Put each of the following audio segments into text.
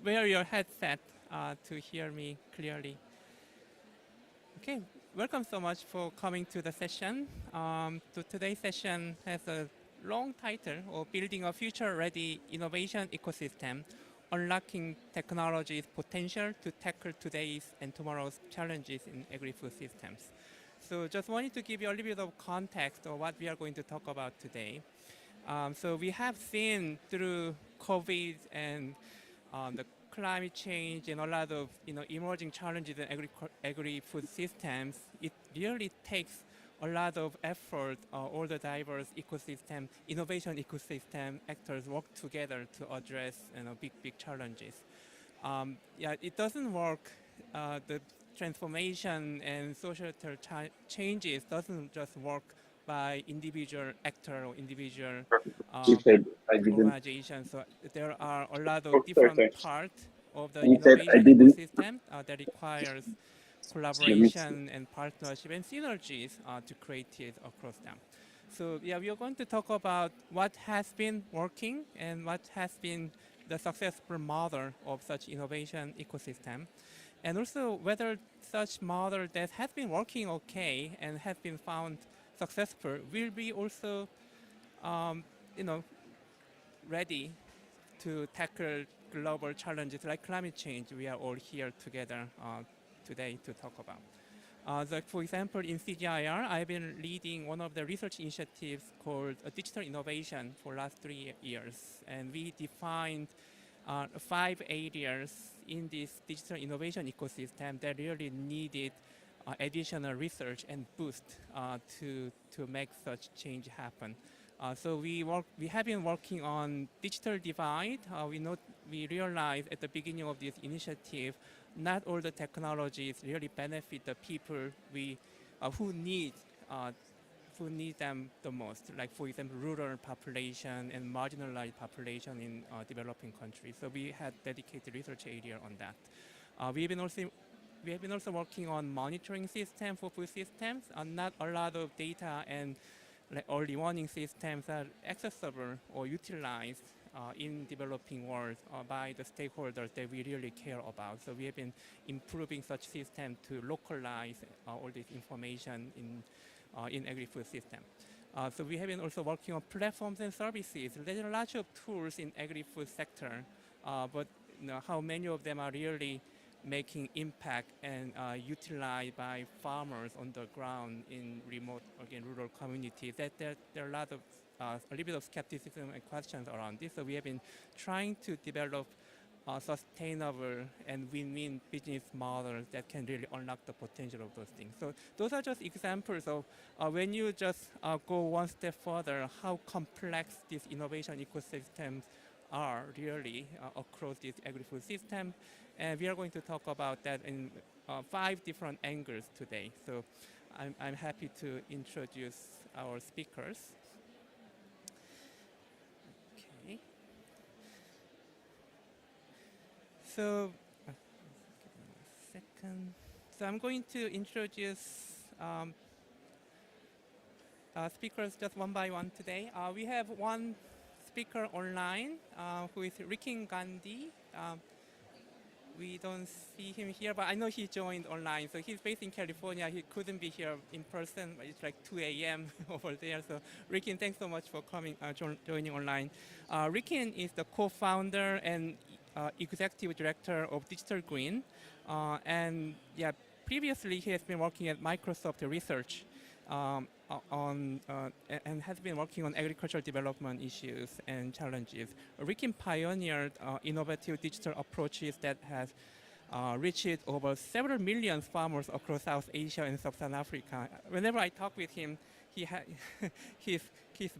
wear your headset to hear me clearly. Okay, welcome so much for coming to the session. Today's session has a long title of Building a Future-Ready Innovation Ecosystem, Unlocking Technology's Potential to Tackle Today's and Tomorrow's Challenges in Agri-Food Systems. So just wanted to give you a little bit of context of what we are going to talk about today. So we have seen through COVID and the climate change and a lot of emerging challenges in agri-food systems, it really takes a lot of effort. All the diverse ecosystem, innovation ecosystem actors work together to address big challenges. Yeah, it doesn't work. The transformation and societal changes doesn't just work by individual actor or individual You uh, said I didn't. organization. So there are a lot of Oh, sorry, different sorry. parts of the You said I innovation didn't. ecosystem that requires Let me. collaboration and partnership and synergies to create it across them. So yeah, we are going to talk about what has been working and what has been the successful model of such innovation ecosystem, and also whether such model that has been working okay and has been found successful will be also um, you know ready to tackle global challenges like climate change we are all here together today to talk about. For example, in CGIAR, I've been leading one of the research initiatives called Digital Innovation for last 3 years. And we defined 5 areas in this digital innovation ecosystem that really needed additional research and boost to make such change happen. So we have been working on digital divide. We realized at the beginning of this initiative, not all the technologies really benefit the people who need uh, who need them the most. Like for example, rural population and marginalized population in developing countries. So we had dedicated research area on that. We have been also working on monitoring system for food systems. Not a lot of data and like early warning systems are accessible or utilized in developing world by the stakeholders that we really care about. So we have been improving such systems to localize all this information in agri-food system. So we have been also working on platforms and services. There are lots of tools in agri-food sector, but how many of them are really making impact and utilized by farmers on the ground in remote, again, rural communities. There are a lot of a little bit of skepticism and questions around this. So we have been trying to develop sustainable and win-win business models that can really unlock the potential of those things. So those are just examples of when you just go one step further, how complex these innovation ecosystems are really across this agri-food system. And we are going to talk about that in 5 different angles today. So I'm happy to introduce our speakers. Okay. So, give me a second. So I'm going to introduce speakers just one by one today. We have one speaker online who is Rikin Gandhi. We don't see him here, but I know he joined online. So he's based in California. He couldn't be here in person, but it's like 2 a.m. over there. So Rikin, thanks so much for coming, joining online. Rikin is the co-founder and executive director of Digital Green. And yeah, previously he has been working at Microsoft Research and has been working on agricultural development issues and challenges. Rikin pioneered innovative digital approaches that has reached over several million farmers across South Asia and Sub-Saharan Africa. Whenever I talk with him, his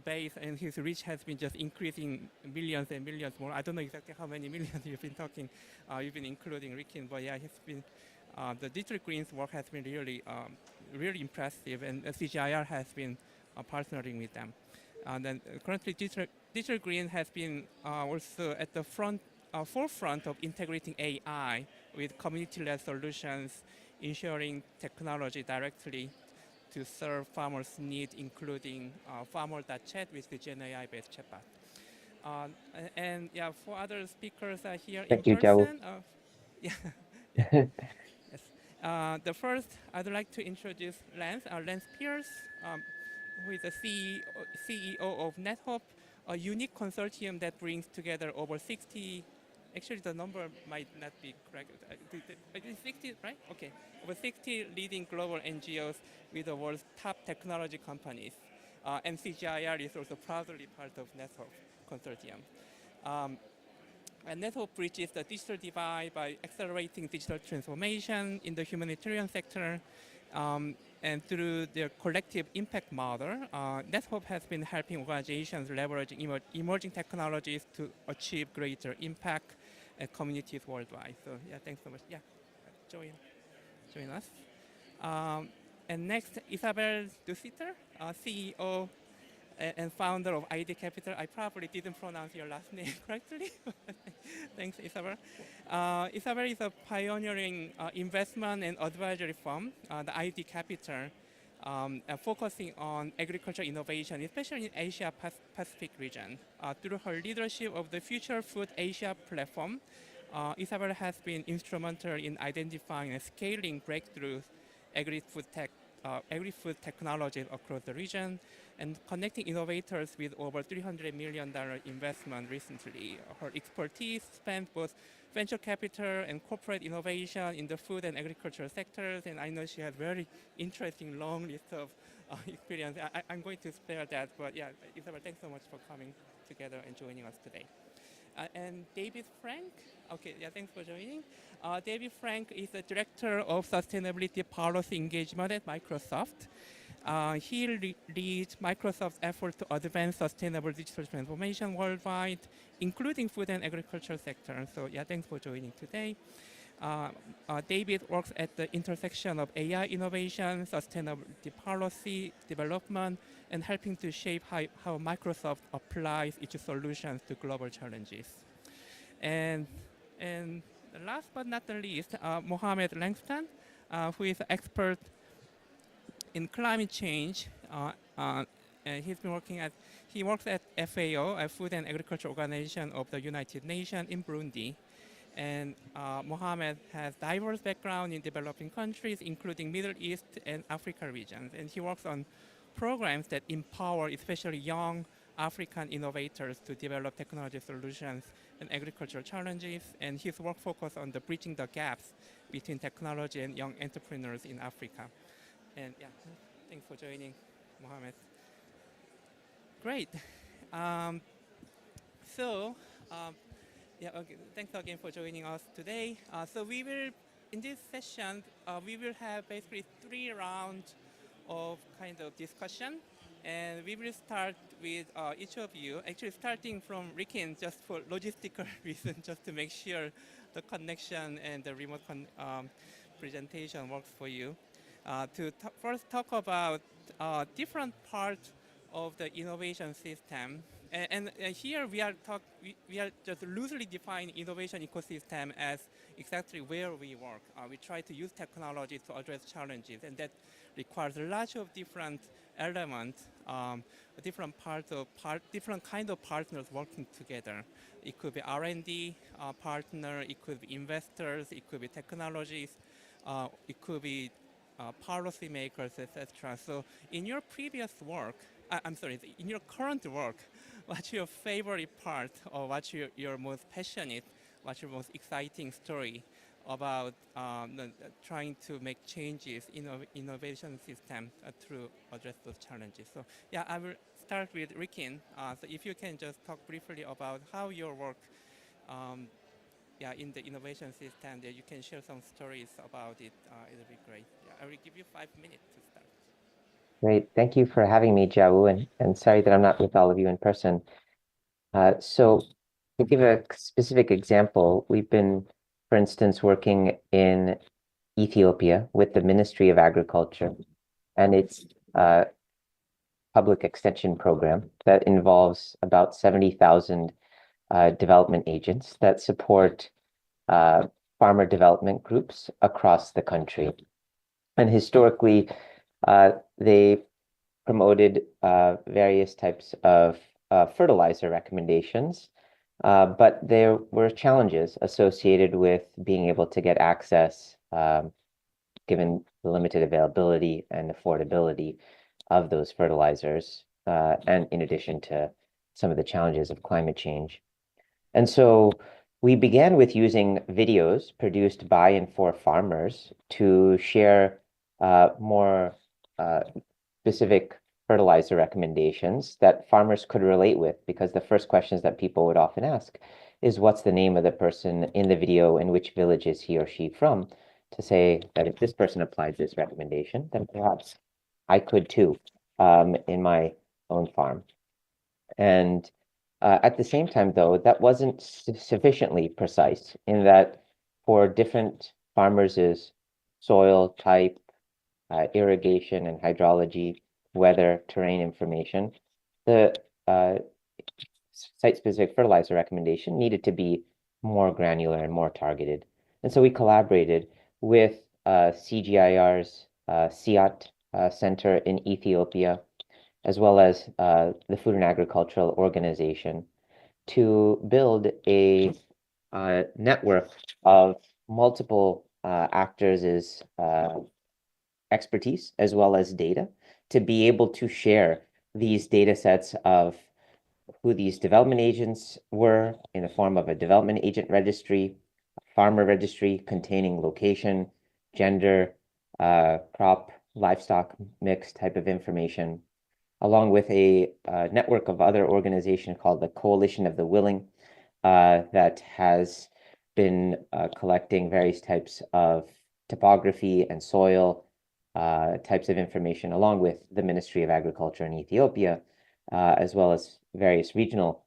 base and his reach has been just increasing millions and millions more. I don't know exactly how many millions you've been talking, you've been including Rikin, but yeah, he's been the Digital Green's work has been really impressive, and CGIAR has been partnering with them. And then currently, Digital Green has been also at the forefront of integrating AI with community-led solutions, ensuring technology directly to serve farmers' needs, including farmer.chat with the Gen AI-based chatbot. And yeah, for other speakers here in Thank you, Joe. person, yeah, yeah, yes. The first, I'd like to introduce Lance Pierce, who is the CEO of NetHope, a unique consortium that brings together over 60, actually the number might not be correct, it is 60, right? Okay, over 60 leading global NGOs with the world's top technology companies. And CGIAR is also proudly part of NetHope consortium. And NetHope bridges the digital divide by accelerating digital transformation in the humanitarian sector. And through their collective impact model, NetHope has been helping organizations leverage emerging technologies to achieve greater impact at communities worldwide. So yeah, thanks so much. Yeah, join us. And next, Isabel Dusitter, CEO and founder of ID Capital. I probably didn't pronounce your last name correctly. Thanks, Isabel. Isabel is a pioneering investment and advisory firm, the ID Capital, focusing on agriculture innovation, especially in Asia Pacific region. Through her leadership of the Future Food Asia platform, Isabel has been instrumental in identifying and scaling breakthroughs agri-food technologies across the region and connecting innovators with over $300 million investment recently. Her expertise spans both venture capital and corporate innovation in the food and agriculture sectors, and I know she has very interesting long list of experience. I'm going to spare that, but yeah, Isabel, thanks so much for coming together and joining us today. And David Frank, okay, yeah, thanks for joining. David Frank is the Director of Sustainability Policy Engagement at Microsoft. He leads Microsoft's effort to advance sustainable digital transformation worldwide, including food and agriculture sector. So yeah, thanks for joining today. David works at the intersection of AI innovation, sustainability policy development, and helping to shape how Microsoft applies its solutions to global challenges. And last but not the least, Mohammed Langston, who is an expert in climate change. And he works at FAO, a Food and Agriculture Organization of the United Nations in Burundi. And Mohammed has diverse background in developing countries, including Middle East and Africa regions. And he works on programs that empower especially young African innovators to develop technology solutions and agricultural challenges. And his work focuses on bridging the gaps between technology and young entrepreneurs in Africa. And yeah, thanks for joining, Mohammed. Great. Yeah, okay. Thanks again for joining us today. So we will, in this session, we will have basically 3 rounds of kind of discussion. And we will start with each of you, actually starting from Rikin, just for logistical reasons, just to make sure the connection and the remote presentation works for you. To first talk about different parts of the innovation system. And here we are just loosely defining innovation ecosystem as exactly where we work. We try to use technology to address challenges, and that requires a lot of different elements, different kind of partners working together. It could be R&D partner, it could be investors, it could be technologies, it could be policymakers, etc. So in your previous work, in your current work, what's your favorite part, or what's your most passionate, what's your most exciting story about trying to make changes in innovation system to address those challenges? So yeah, I will start with Rikin. So if you can just talk briefly about how your work in the innovation system, that you can share some stories about it, it'll be great. Yeah, I will give you 5 minutes to start. Great. Thank you for having me, Jiawoo, and sorry that I'm not with all of you in person. So to give a specific example, we've been, for instance, working in Ethiopia with the Ministry of Agriculture, and its public extension program that involves about 70,000 development agents that support farmer development groups across the country. And historically, they promoted various types of fertilizer recommendations, but there were challenges associated with being able to get access, given the limited availability and affordability of those fertilizers, and in addition to some of the challenges of climate change. And so we began with using videos produced by and for farmers to share more specific fertilizer recommendations that farmers could relate with, because the first questions that people would often ask is, what's the name of the person in the video and which village is he or she from? To say that if this person applied this recommendation, then perhaps I could too, in my own farm. And at the same time, though, that wasn't sufficiently precise, in that for different farmers' soil type, irrigation and hydrology, weather, terrain information, the site-specific fertilizer recommendation needed to be more granular and more targeted. And so we collaborated with CGIAR's CIAT Center in Ethiopia, as well as the Food and Agricultural Organization, to build a network of multiple actors' expertise as well as data, to be able to share these data sets of who these development agents were in the form of a development agent registry, a farmer registry containing location, gender, crop, livestock mix type of information, along with a network of other organizations called the Coalition of the Willing, that has been collecting various types of topography and soil types of information, along with the Ministry of Agriculture in Ethiopia, as well as various regional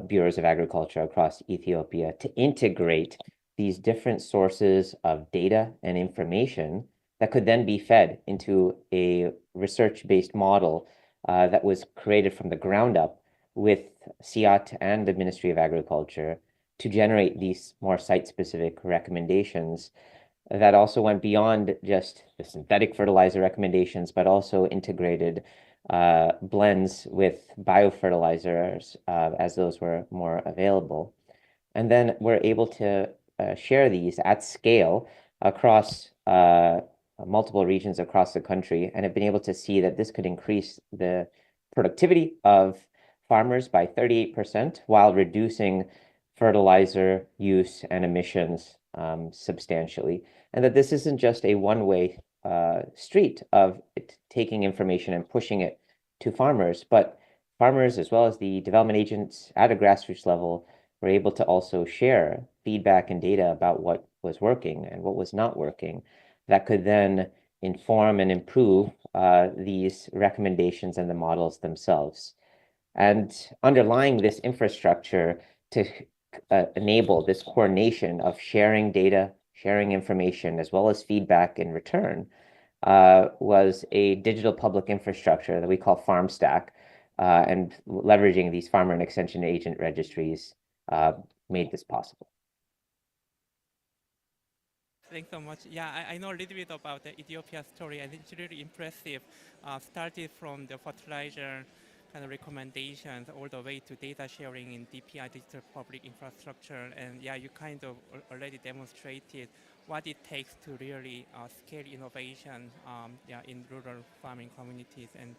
bureaus of agriculture across Ethiopia, to integrate these different sources of data and information that could then be fed into a research-based model that was created from the ground up with CIAT and the Ministry of Agriculture, to generate these more site-specific recommendations that also went beyond just the synthetic fertilizer recommendations, but also integrated blends with biofertilizers as those were more available. And then we're able to share these at scale across multiple regions across the country, and have been able to see that this could increase the productivity of farmers by 38% while reducing fertilizer use and emissions substantially. And that this isn't just a one-way street of taking information and pushing it to farmers, but farmers, as well as the development agents at a grassroots level, were able to also share feedback and data about what was working and what was not working, that could then inform and improve these recommendations and the models themselves. And underlying this infrastructure to enable this coordination of sharing data, sharing information, as well as feedback in return, was a digital public infrastructure that we call FarmStack, and leveraging these farmer and extension agent registries made this possible. Thanks so much. Yeah, I know a little bit about the Ethiopia story, and it's really impressive. Started from the fertilizer kind of recommendations all the way to data sharing in DPI, digital public infrastructure. And yeah, you kind of already demonstrated what it takes to really scale innovation in rural farming communities. And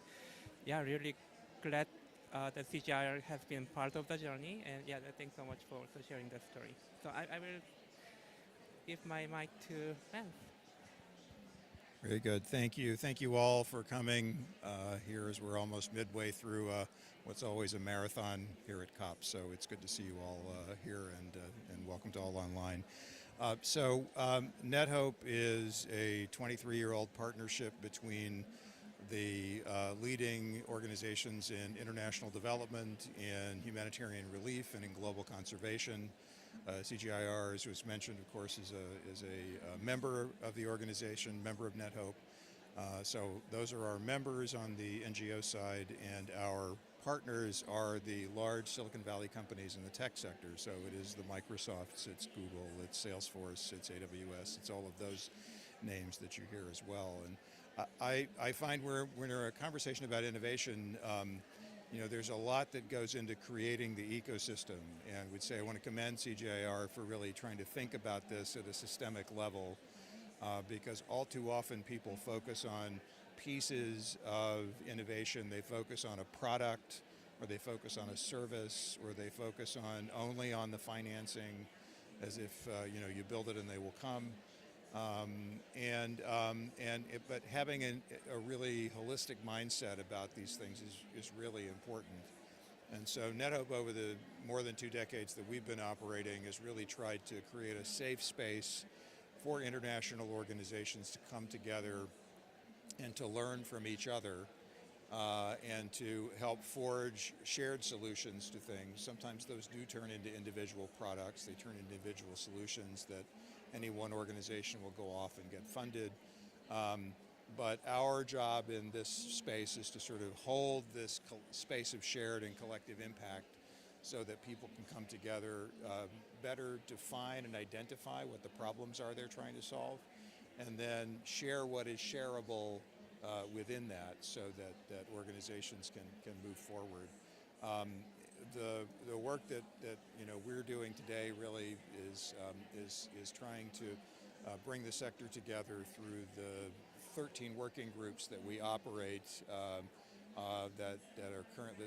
yeah, really glad that CGIAR has been part of the journey. And yeah, thanks so much for sharing that story. So I will give my mic to Ben. Very good. Thank you. Thank you all for coming here, as we're almost midway through what's always a marathon here at COP. So it's good to see you all here, and welcome to all online. NetHope is a 23-year-old partnership between the leading organizations in international development, in humanitarian relief, and in global conservation. CGIAR, as was mentioned, of course, is a member of the organization, member of NetHope. So those are our members on the NGO side, and our partners are the large Silicon Valley companies in the tech sector. So it is the Microsofts, it's Google, it's Salesforce, it's AWS, it's all of those names that you hear as well. And I find we're in a conversation about innovation. there's a lot that goes into creating the ecosystem, and would say I want to commend CGIAR for really trying to think about this at a systemic level, because all too often people focus on pieces of innovation. They focus on a product, or they focus on a service, or they focus on only on the financing, as if you build it and they will come. But having a really holistic mindset about these things is really important. And so NetHope, over the more than 2 decades that we've been operating, has really tried to create a safe space for international organizations to come together and to learn from each other, and to help forge shared solutions to things. Sometimes those do turn into individual products. They turn into individual solutions that any one organization will go off and get funded. But our job in this space is to sort of hold this space of shared and collective impact so that people can come together, better define and identify what the problems are they're trying to solve, and then share what is shareable within that, so that organizations can move forward. The work that we're doing today really is trying to bring the sector together through the 13 working groups that we operate, that are currently,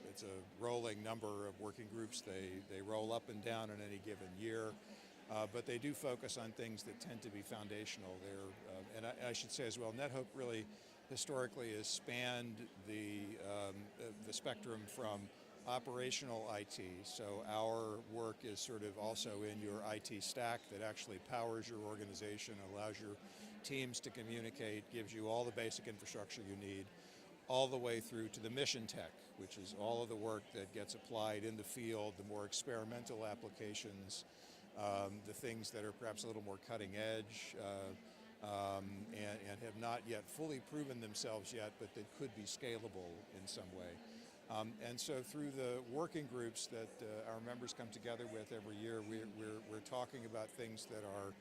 it's a rolling number of working groups. They roll up and down in any given year, but they do focus on things that tend to be foundational. And I should say as well, NetHope really historically has spanned the spectrum from operational IT. So our work is sort of also in your IT stack that actually powers your organization, allows your teams to communicate, gives you all the basic infrastructure you need, all the way through to the mission tech, which is all of the work that gets applied in the field, the more experimental applications, the things that are perhaps a little more cutting edge, and have not yet fully proven themselves yet, but that could be scalable in some way. And so through the working groups that our members come together with every year, we're talking about things that are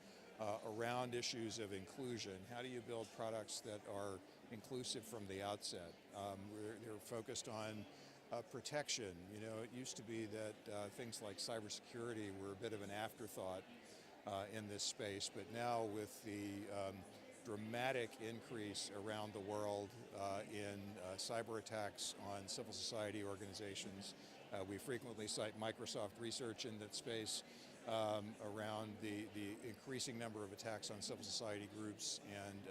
around issues of inclusion. How do you build products that are inclusive from the outset? They're focused on protection. It used to be that things like cybersecurity were a bit of an afterthought in this space, but now with the dramatic increase around the world in cyber attacks on civil society organizations. We frequently cite Microsoft research in that space around the increasing number of attacks on civil society groups, and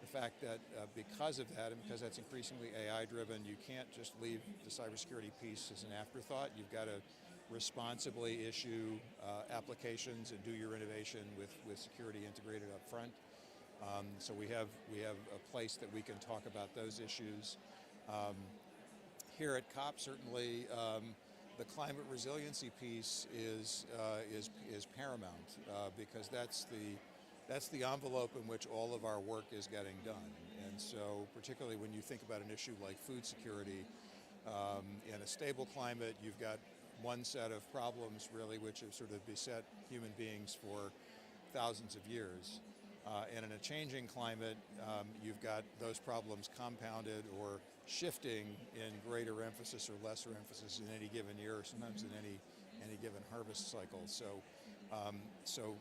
the fact that because of that, and because that's increasingly AI driven, you can't just leave the cybersecurity piece as an afterthought. You've got to responsibly issue applications and do your innovation with security integrated up front. So we have a place that we can talk about those issues. Here at COP, certainly the climate resiliency piece is paramount, because that's the envelope in which all of our work is getting done. And so particularly when you think about an issue like food security, in a stable climate, you've got one set of problems really which have sort of beset human beings for thousands of years. And in a changing climate, you've got those problems compounded or shifting in greater emphasis or lesser emphasis in any given year, or sometimes in any given harvest cycle. So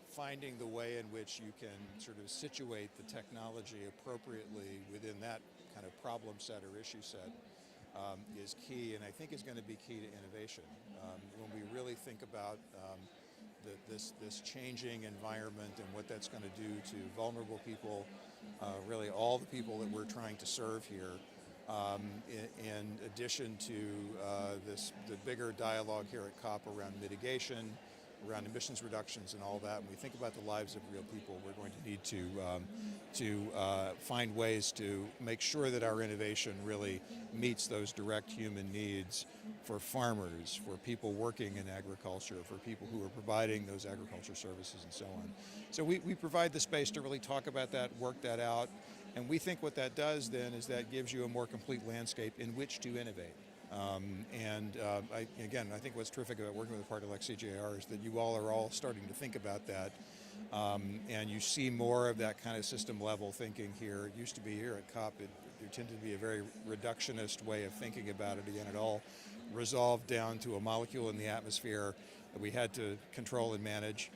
finding the way in which you can sort of situate the technology appropriately within that kind of problem set or issue set is key, and I think is going to be key to innovation. When we really think about this changing environment and what that's going to do to vulnerable people, really all the people that we're trying to serve here, in addition to the bigger dialogue here at COP around mitigation, around emissions reductions and all that. When we think about the lives of real people, we're going to need to find ways to make sure that our innovation really meets those direct human needs for farmers, for people working in agriculture, for people who are providing those agriculture services and so on. So we provide the space to really talk about that, work that out, and we think what that does then is that gives you a more complete landscape in which to innovate. I think what's terrific about working with a partner like CGIAR is that you all are all starting to think about that, and you see more of that kind of system level thinking here. It used to be here at COP, there tended to be a very reductionist way of thinking about it. Again, it all resolved down to a molecule in the atmosphere that we had to control and manage.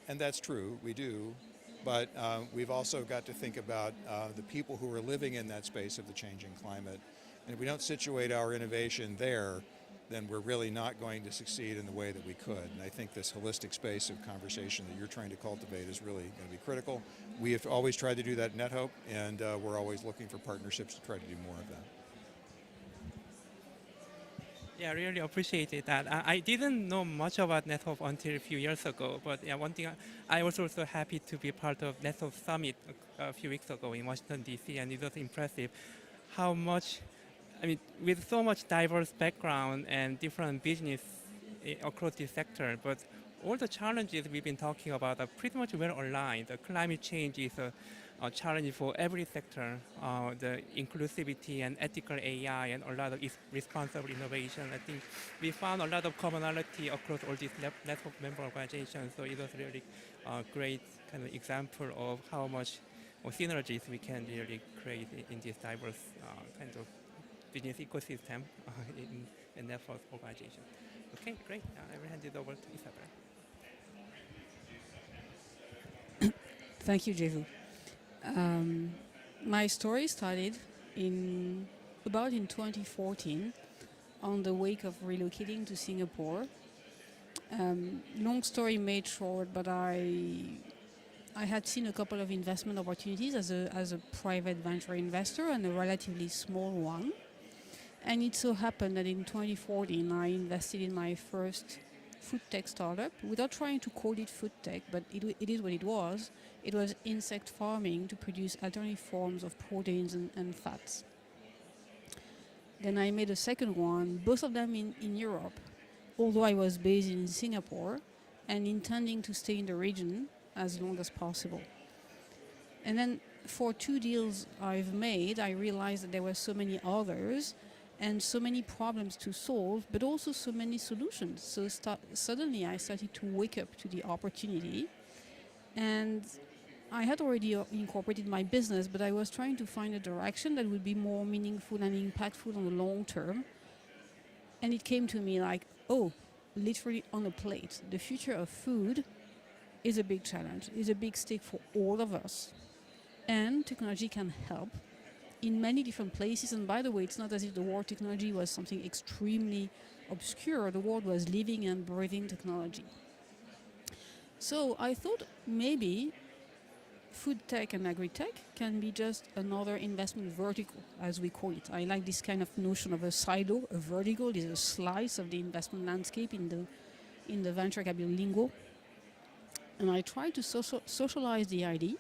And that's true, we do. But we've also got to think about the people who are living in that space of the changing climate. And if we don't situate our innovation there, then we're really not going to succeed in the way that we could. And I think this holistic space of conversation that you're trying to cultivate is really going to be critical. We have always tried to do that at NetHope, and we're always looking for partnerships to try to do more of that. Yeah, I really appreciated that. I didn't know much about NetHope until a few years ago, but yeah, one thing I was also happy to be part of NetHope Summit a few weeks ago in Washington, D.C., and it was impressive how much, I mean, with so much diverse background and different business across this sector, but all the challenges we've been talking about are pretty much well aligned. The climate change is a challenge for every sector, the inclusivity and ethical AI and a lot of responsible innovation. I think we found a lot of commonality across all these network member organizations, so it was really a great kind of example of how much synergies we can really create in this diverse kind of business ecosystem in network organization. Okay, great. I will hand it over to Isabel. Thank you, Jehu. My story started about in 2014 on the wake of relocating to Singapore. Long story made short, but I had seen a couple of investment opportunities as a private venture investor, and a relatively small one. And it so happened that in 2014 I invested in my first food tech startup without trying to call it food tech, but it is what it was. It was insect farming to produce alternative forms of proteins and fats. Then I made a second one, both of them in Europe, although I was based in Singapore and intending to stay in the region as long as possible. And then for 2 deals I've made, I realized that there were so many others and so many problems to solve, but also so many solutions. So suddenly I started to wake up to the opportunity. And I had already incorporated my business, but I was trying to find a direction that would be more meaningful and impactful on the long term. And it came to me like, oh, literally on a plate. The future of food is a big challenge, is a big stake for all of us. And technology can help in many different places. And by the way, it's not as if the word technology was something extremely obscure. The world was living and breathing technology. So I thought maybe food tech and agri-tech can be just another investment vertical, as we call it. I like this kind of notion of a silo. A vertical is a slice of the investment landscape in the venture capital lingo. And I tried to socialize the idea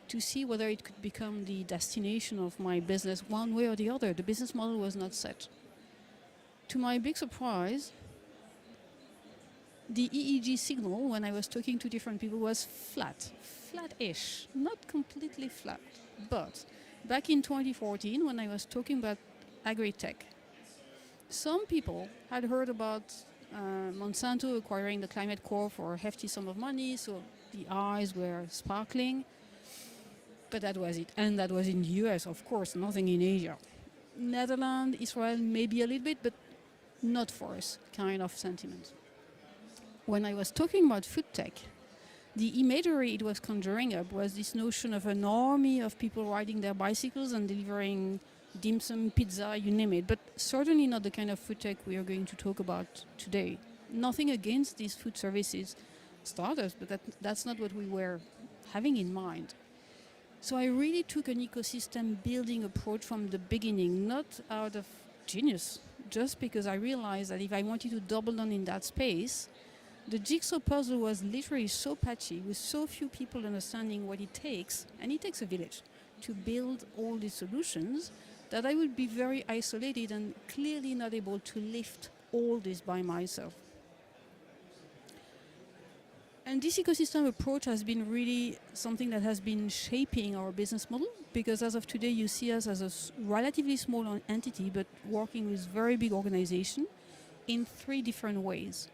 to see whether it could become the destination of my business one way or the other. The business model was not set. To my big surprise, the EEG signal when I was talking to different people was flat-ish, not completely flat. But back in 2014, when I was talking about agri-tech, some people had heard about Monsanto acquiring the Climate Corps for a hefty sum of money, so the eyes were sparkling. But that was it. And that was in the US, of course, nothing in Asia. Netherlands, Israel, maybe a little bit, but not for us, kind of sentiment. When I was talking about food tech, the imagery it was conjuring up was this notion of an army of people riding their bicycles and delivering dim sum, pizza, you name it, but certainly not the kind of food tech we are going to talk about today. Nothing against these food services startups, but that's not what we were having in mind. So I really took an ecosystem building approach from the beginning, not out of genius, just because I realized that if I wanted to double down in that space, the jigsaw puzzle was literally so patchy, with so few people understanding what it takes, and it takes a village, to build all these solutions, that I would be very isolated and clearly not able to lift all this by myself. And this ecosystem approach has been really something that has been shaping our business model, because as of today you see us as a relatively small entity but working with very big organizations in 3 different ways.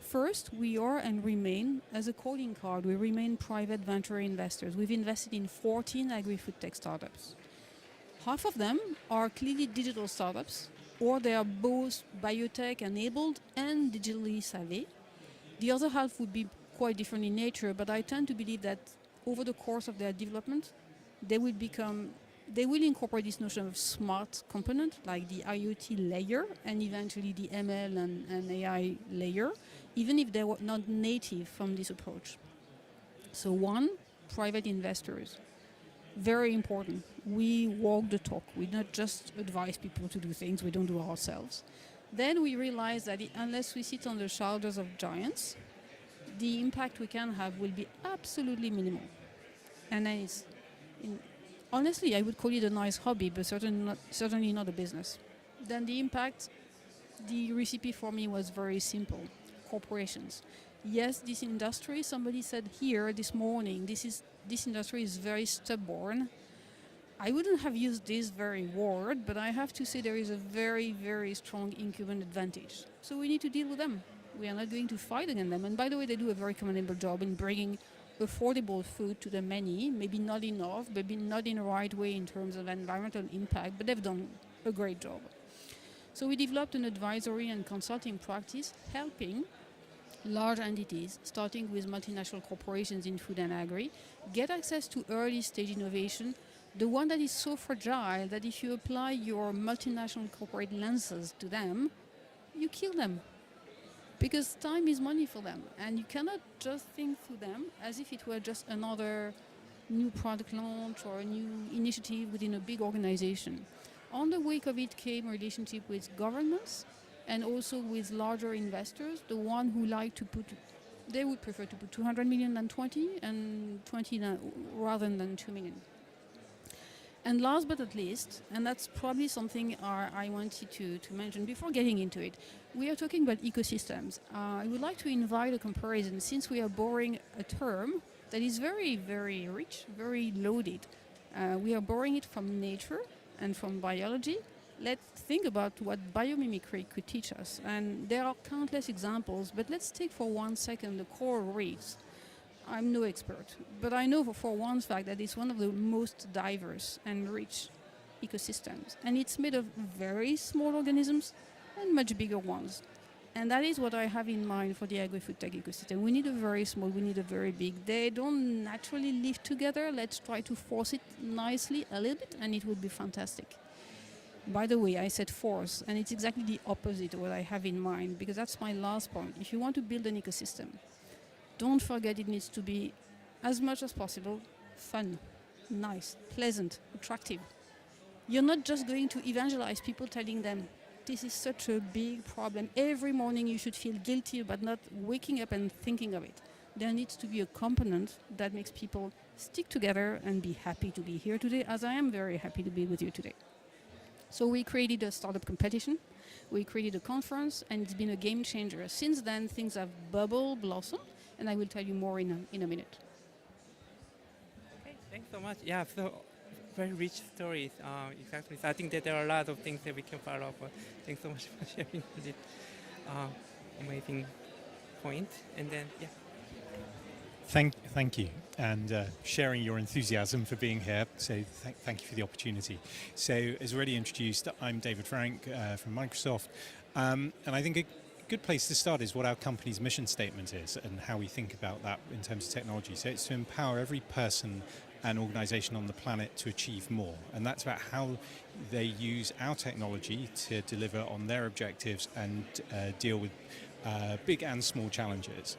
First, we are and remain, as a calling card, we remain private venture investors. We've invested in 14 agri-food tech startups. half of them are clearly digital startups, or they are both biotech enabled and digitally savvy. The other half would be quite different in nature, but I tend to believe that over the course of their development, they will incorporate this notion of smart component, like the IoT layer and eventually the ML and AI layer, even if they were not native from this approach. So one, private investors. Very important. We walk the talk. We not just advise people to do things we don't do ourselves. Then we realize that unless we sit on the shoulders of giants, the impact we can have will be absolutely minimal. And then honestly, I would call it a nice hobby, but certainly not a business. Then the impact, the recipe for me was very simple. Corporations. Yes, this industry, somebody said here this morning, this industry is very stubborn. I wouldn't have used this very word, but I have to say there is a very, very strong incumbent advantage. So we need to deal with them. We are not going to fight against them. And by the way, they do a very commendable job in bringing affordable food to the many, maybe not enough, maybe not in the right way in terms of environmental impact, but they've done a great job. So we developed an advisory and consulting practice helping large entities, starting with multinational corporations in food and agri, get access to early stage innovation, the one that is so fragile that if you apply your multinational corporate lenses to them, you kill them. Because time is money for them, and you cannot just think through them as if it were just another new product launch or a new initiative within a big organization. On the wake of it came a relationship with governments and also with larger investors, the one who they would prefer to put 200 million than 20, and 20 rather than 2 million. And last but not least, and that's probably something I wanted to mention before getting into it, we are talking about ecosystems. I would like to invite a comparison, since we are borrowing a term that is very, very rich, very loaded. We are borrowing it from nature and from biology. Let's think about what biomimicry could teach us. And there are countless examples, but let's take for 1 second the coral reefs. I'm no expert, but I know for one fact that it's one of the most diverse and rich ecosystems. And it's made of very small organisms and much bigger ones. And that is what I have in mind for the agri-food tech ecosystem. We need a very small, we need a very big. They don't naturally live together. Let's try to force it nicely a little bit, and it would be fantastic. By the way, I said force, and it's exactly the opposite of what I have in mind, because that's my last point. If you want to build an ecosystem, don't forget it needs to be, as much as possible, fun, nice, pleasant, attractive. You're not just going to evangelize people telling them, this is such a big problem. Every morning you should feel guilty about not waking up and thinking of it. There needs to be a component that makes people stick together and be happy to be here today, as I am very happy to be with you today. So we created a startup competition, we created a conference, and it's been a game changer. Since then, things have blossomed, and I will tell you more in a minute. Okay, thanks so much. Yeah, so very rich stories. Exactly. So I think that there are a lot of things that we can follow up. Thanks so much for sharing this amazing point. And then, yeah. Thank you, and sharing your enthusiasm for being here. So thank you for the opportunity. So as already introduced, I'm David Frank from Microsoft, and I think a good place to start is what our company's mission statement is and how we think about that in terms of technology. So it's to empower every person and organization on the planet to achieve more, and that's about how they use our technology to deliver on their objectives and deal with big and small challenges.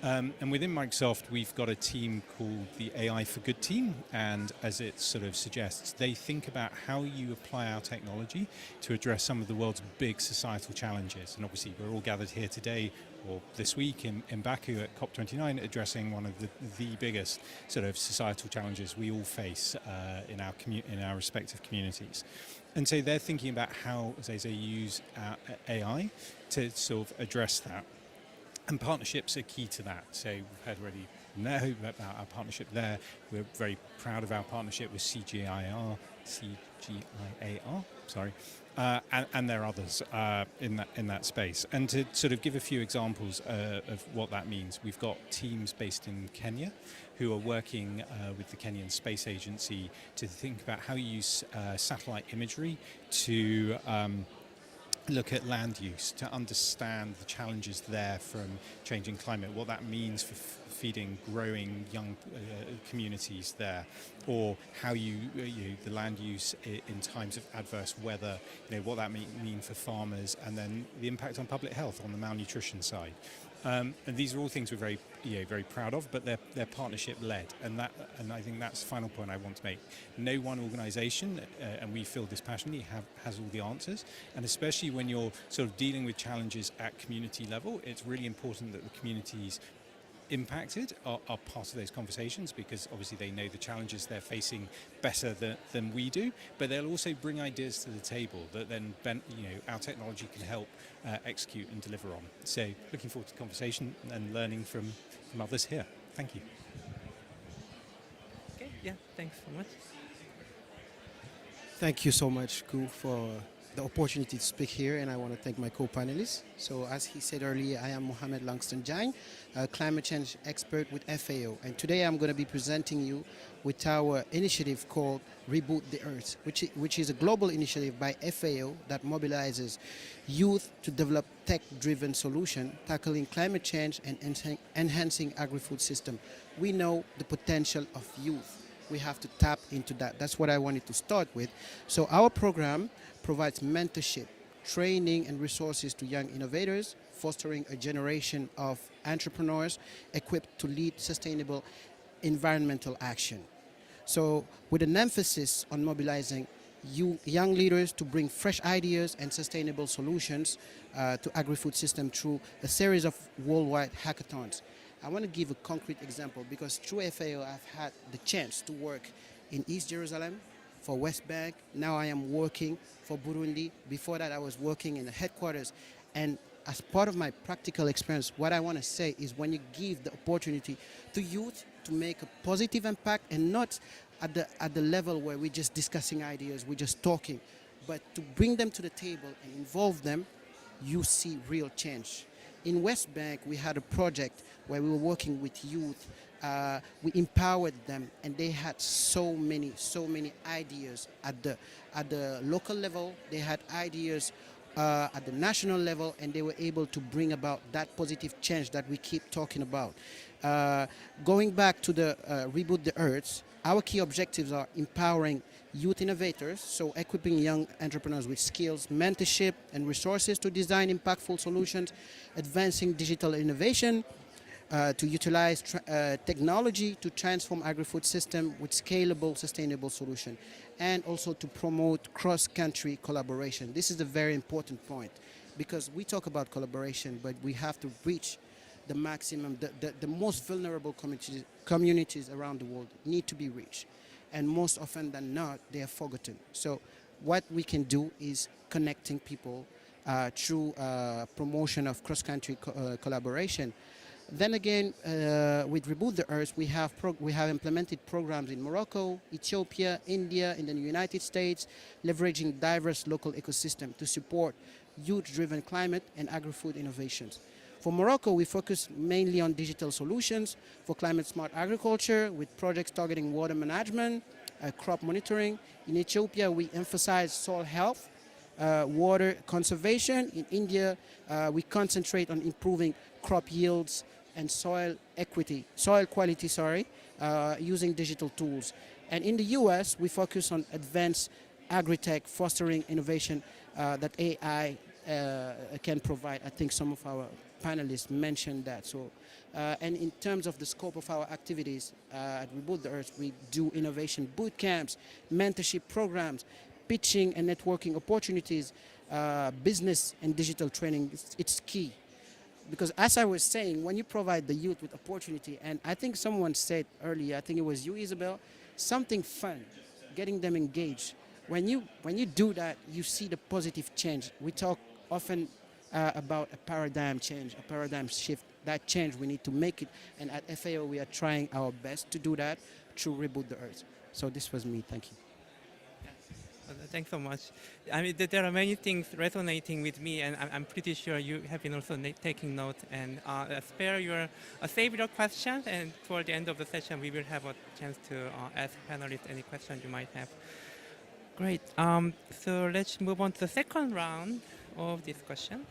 And within Microsoft, we've got a team called the AI for Good team, and as it sort of suggests, they think about how you apply our technology to address some of the world's big societal challenges. And obviously, we're all gathered here today, or this week in Baku at COP29, addressing one of the biggest sort of societal challenges we all face in our respective communities. And so they're thinking about how they use AI to sort of address that. And partnerships are key to that. So we've heard already know about our partnership there. We're very proud of our partnership with CGIAR, sorry, and there are others in that space. And to sort of give a few examples of what that means, we've got teams based in Kenya who are working with the Kenyan Space Agency to think about how you use satellite imagery to look at land use, to understand the challenges there from changing climate, what that means for feeding growing young communities there, or how the land use in times of adverse weather, what that mean for farmers, and then the impact on public health on the malnutrition side. And these are all things we're very proud of, but they're partnership led, and I think that's the final point I want to make. No one organisation, and we feel this passionately, has all the answers, and especially when you're sort of dealing with challenges at community level, it's really important that the communities impacted are part of those conversations, because obviously they know the challenges they're facing better than we do, but they'll also bring ideas to the table that then our technology can help execute and deliver on. So looking forward to the conversation and learning from others here. Thank you. Okay, yeah, thanks so much. Thank you so much, Ku, for the opportunity to speak here, and I want to thank my co-panelists. So as he said earlier, I am Mohamed Langston Jang, a climate change expert with FAO, and today I'm going to be presenting you with our initiative called Reboot the Earth, which is a global initiative by FAO that mobilizes youth to develop tech-driven solutions tackling climate change and enhancing agri-food system. We know the potential of youth. We have to tap into that. That's what I wanted to start with. So our program provides mentorship, training, and resources to young innovators, fostering a generation of entrepreneurs equipped to lead sustainable environmental action. So with an emphasis on mobilizing young leaders to bring fresh ideas and sustainable solutions to agri-food system through a series of worldwide hackathons. I want to give a concrete example, because through FAO I've had the chance to work in East Jerusalem, for West Bank. Now I am working for Burundi. Before that I was working in the headquarters. And as part of my practical experience, what I want to say is, when you give the opportunity to youth to make a positive impact, and not at the level where we're just discussing ideas, we're just talking, but to bring them to the table and involve them, you see real change. In West Bank, we had a project where we were working with youth. We empowered them, and they had so many ideas at the local level. They had ideas at the national level, and they were able to bring about that positive change that we keep talking about. Going back to the Reboot the Earth, our key objectives are empowering youth innovators, so equipping young entrepreneurs with skills, mentorship, and resources to design impactful solutions, advancing digital innovation, to utilize technology to transform agri-food system with scalable, sustainable solution, and also to promote cross-country collaboration. This is a very important point, because we talk about collaboration, but we have to reach the maximum, the most vulnerable communities around the world need to be reached. And most often than not, they are forgotten. So what we can do is connecting people through promotion of cross-country collaboration. Then again, with Reboot the Earth, we have implemented programs in Morocco, Ethiopia, India, and the United States, leveraging diverse local ecosystems to support youth-driven climate and agri-food innovations. For Morocco, we focus mainly on digital solutions for climate-smart agriculture, with projects targeting water management, crop monitoring. In Ethiopia, we emphasize soil health, water conservation. In India, we concentrate on improving crop yields and soil quality, using digital tools. And in the US, we focus on advanced agri-tech, fostering innovation that AI can provide. I think some of our panelists mentioned that. So, and in terms of the scope of our activities at Reboot the Earth, we do innovation boot camps, mentorship programs, pitching and networking opportunities, business and digital training. It's key. Because as I was saying, when you provide the youth with opportunity, and I think someone said earlier, I think it was you, Isabel, something fun, getting them engaged. When you do that, you see the positive change. We talk often about a paradigm change, a paradigm shift that change, we need to make it. And at FAO, we are trying our best to do that to reboot the Earth. So this was me. Thank you. Thanks so much. I mean, there are many things resonating with me, and I'm pretty sure you have been also taking note. And save your questions, and toward the end of the session, we will have a chance to ask panelists any questions you might have. Great. So let's move on to the second round of discussion.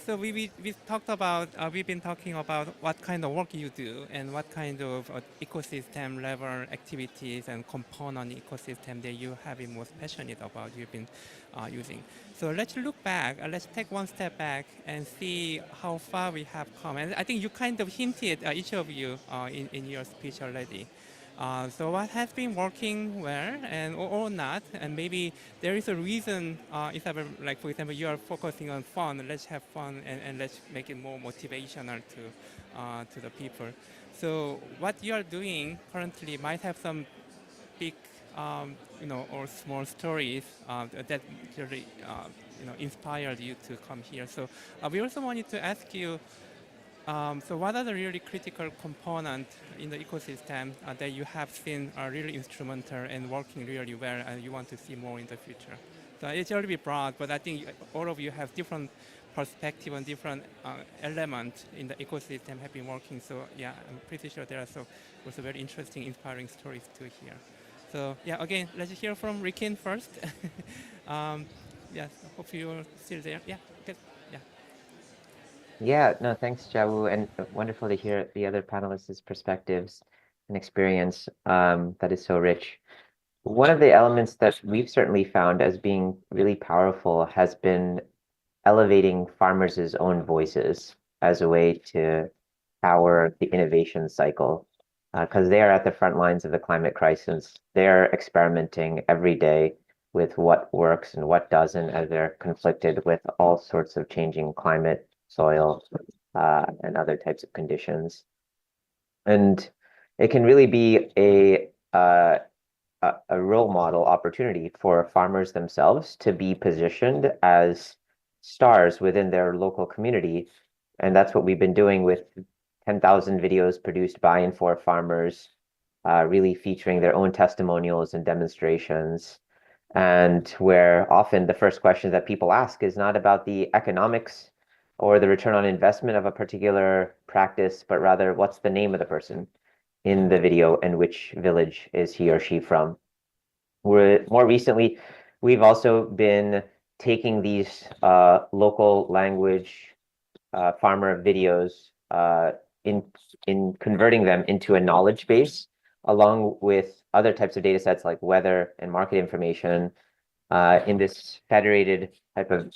We've talked about, we've been talking about what kind of work you do and what kind of ecosystem level activities and component ecosystem that you have been most passionate about, you've been using. So let's look back, let's take one step back and see how far we have come. And I think you kind of hinted, each of you, in your speech already. So what has been working well and or not, and maybe there is a reason, Isabel, like for example, you are focusing on fun, let's have fun and let's make it more motivational to the people. So what you are doing currently might have some big, or small stories that really, inspired you to come here. So we also wanted to ask you, so what are the really critical components in the ecosystem that you have seen are really instrumental and working really well and you want to see more in the future? So it's a little bit broad, but I think all of you have different perspective and different elements in the ecosystem have been working. So yeah, I'm pretty sure there are also very interesting, inspiring stories to hear. So yeah, again, let's hear from Rikin first. Yes, hope you're still there. Yeah, good. Yeah. Yeah, no, thanks, Jiawoo, and wonderful to hear the other panelists' perspectives and experience that is so rich. One of the elements that we've certainly found as being really powerful has been elevating farmers' own voices as a way to power the innovation cycle, because they are at the front lines of the climate crisis. They're experimenting every day with what works and what doesn't as they're conflicted with all sorts of changing climate, soil, and other types of conditions. And it can really be a role model opportunity for farmers themselves to be positioned as stars within their local community. And that's what we've been doing with 10,000 videos produced by and for farmers, really featuring their own testimonials and demonstrations. And where often the first question that people ask is not about the economics or the return on investment of a particular practice, but rather what's the name of the person in the video and which village is he or she from. More recently, we've also been taking these local language farmer videos in converting them into a knowledge base, along with other types of data sets like weather and market information in this federated type of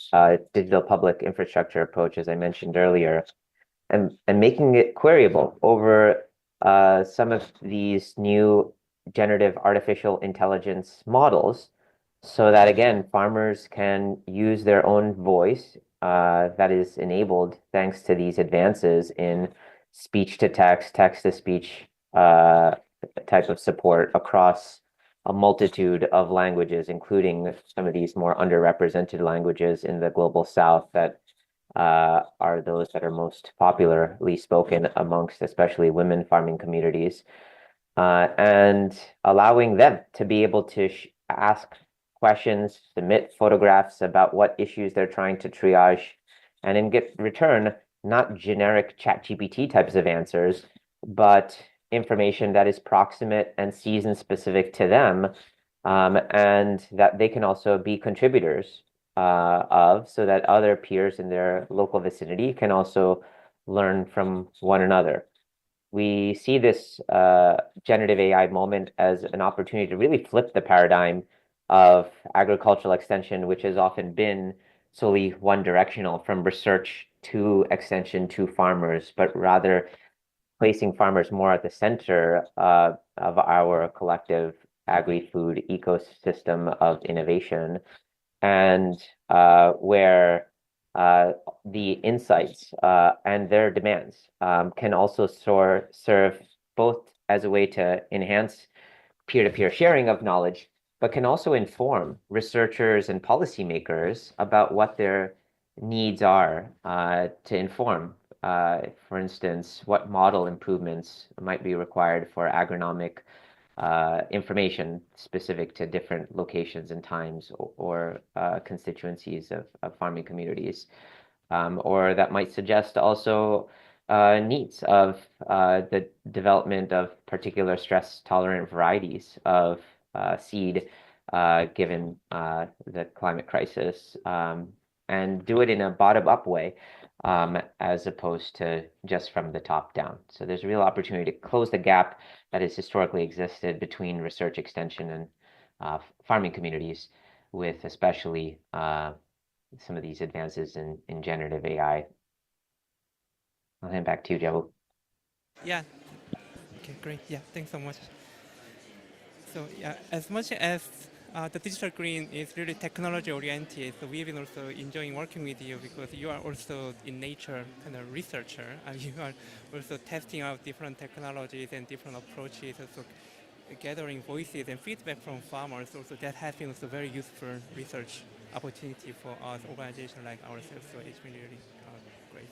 digital public infrastructure approach, as I mentioned earlier, and making it queryable over some of these new generative artificial intelligence models, so that again, farmers can use their own voice that is enabled thanks to these advances in speech to text, text to speech type of support across a multitude of languages, including some of these more underrepresented languages in the global south that are those that are most popularly spoken amongst especially women farming communities, and allowing them to be able to ask questions, submit photographs about what issues they're trying to triage, and in return, not generic ChatGPT types of answers, but information that is proximate and season specific to them, and that they can also be contributors of, so that other peers in their local vicinity can also learn from one another. We see this generative AI moment as an opportunity to really flip the paradigm of agricultural extension, which has often been solely one directional from research to extension to farmers, but rather placing farmers more at the center of our collective agri-food ecosystem of innovation, and where the insights and their demands can also serve both as a way to enhance peer-to-peer sharing of knowledge, but can also inform researchers and policymakers about what their needs are to inform, for instance, what model improvements might be required for agronomic information specific to different locations and times or constituencies of farming communities. Or that might suggest also needs of the development of particular stress-tolerant varieties of seed given the climate crisis, and do it in a bottom-up way as opposed to just from the top down. So there's a real opportunity to close the gap that has historically existed between research extension and farming communities, with especially some of these advances in generative AI. I'll hand back to you, Jabu. Yeah. Okay, great. Yeah, thanks so much. So yeah, as much as the digital green is really technology oriented, so we've been also enjoying working with you because you are also in nature kind of researcher, and you are also testing out different technologies and different approaches, also gathering voices and feedback from farmers. Also, that has been also very useful research opportunity for us organizations like ourselves. So it's been really great.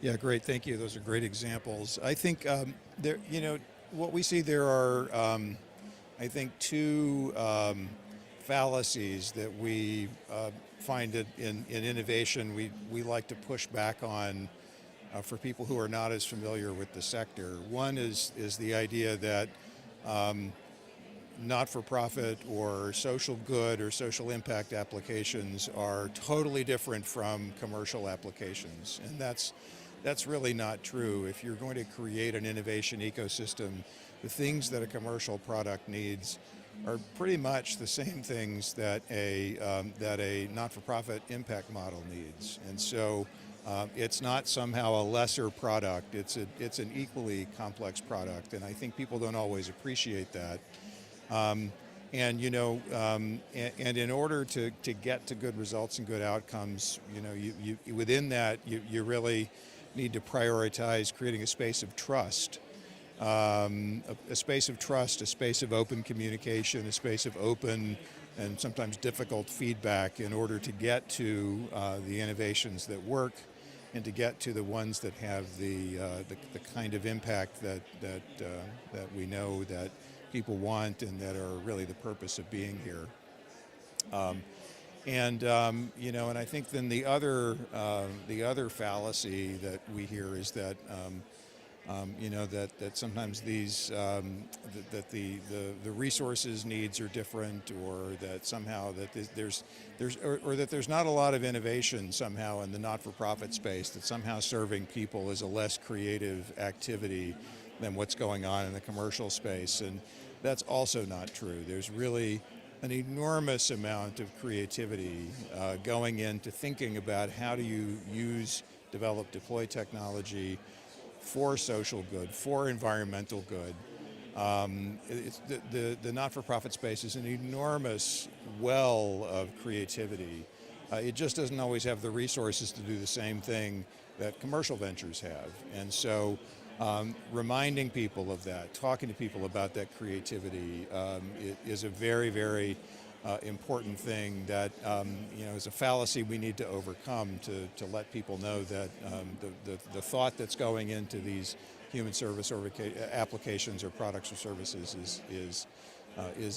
Yeah, great. Thank you. Those are great examples. I think there, what we see there are, I think, two fallacies that we find it in innovation. We like to push back on for people who are not as familiar with the sector. One is the idea that not-for-profit or social good or social impact applications are totally different from commercial applications, and that's really not true. If you're going to create an innovation ecosystem, the things that a commercial product needs are pretty much the same things that a not-for-profit impact model needs. And so it's not somehow a lesser product, it's an equally complex product, and I think people don't always appreciate that. And in order to get to good results and good outcomes, you within that you really need to prioritize creating a space of trust, a space of trust, a space of open communication, a space of open and sometimes difficult feedback in order to get to the innovations that work and to get to the ones that have the kind of impact that we know that people want and that are really the purpose of being here. And I think then the other fallacy that we hear is that that sometimes these that the resources needs are different, or that somehow that there's not a lot of innovation somehow in the not-for-profit space, that somehow serving people is a less creative activity than what's going on in the commercial space, and that's also not true. There's really an enormous amount of creativity going into thinking about how do you use, develop, deploy technology for social good, for environmental good. The not-for-profit space is an enormous well of creativity. It just doesn't always have the resources to do the same thing that commercial ventures have. And so reminding people of that, talking to people about that creativity is a very, very important thing that is a fallacy we need to overcome to let people know that the thought that's going into these human service or applications or products or services is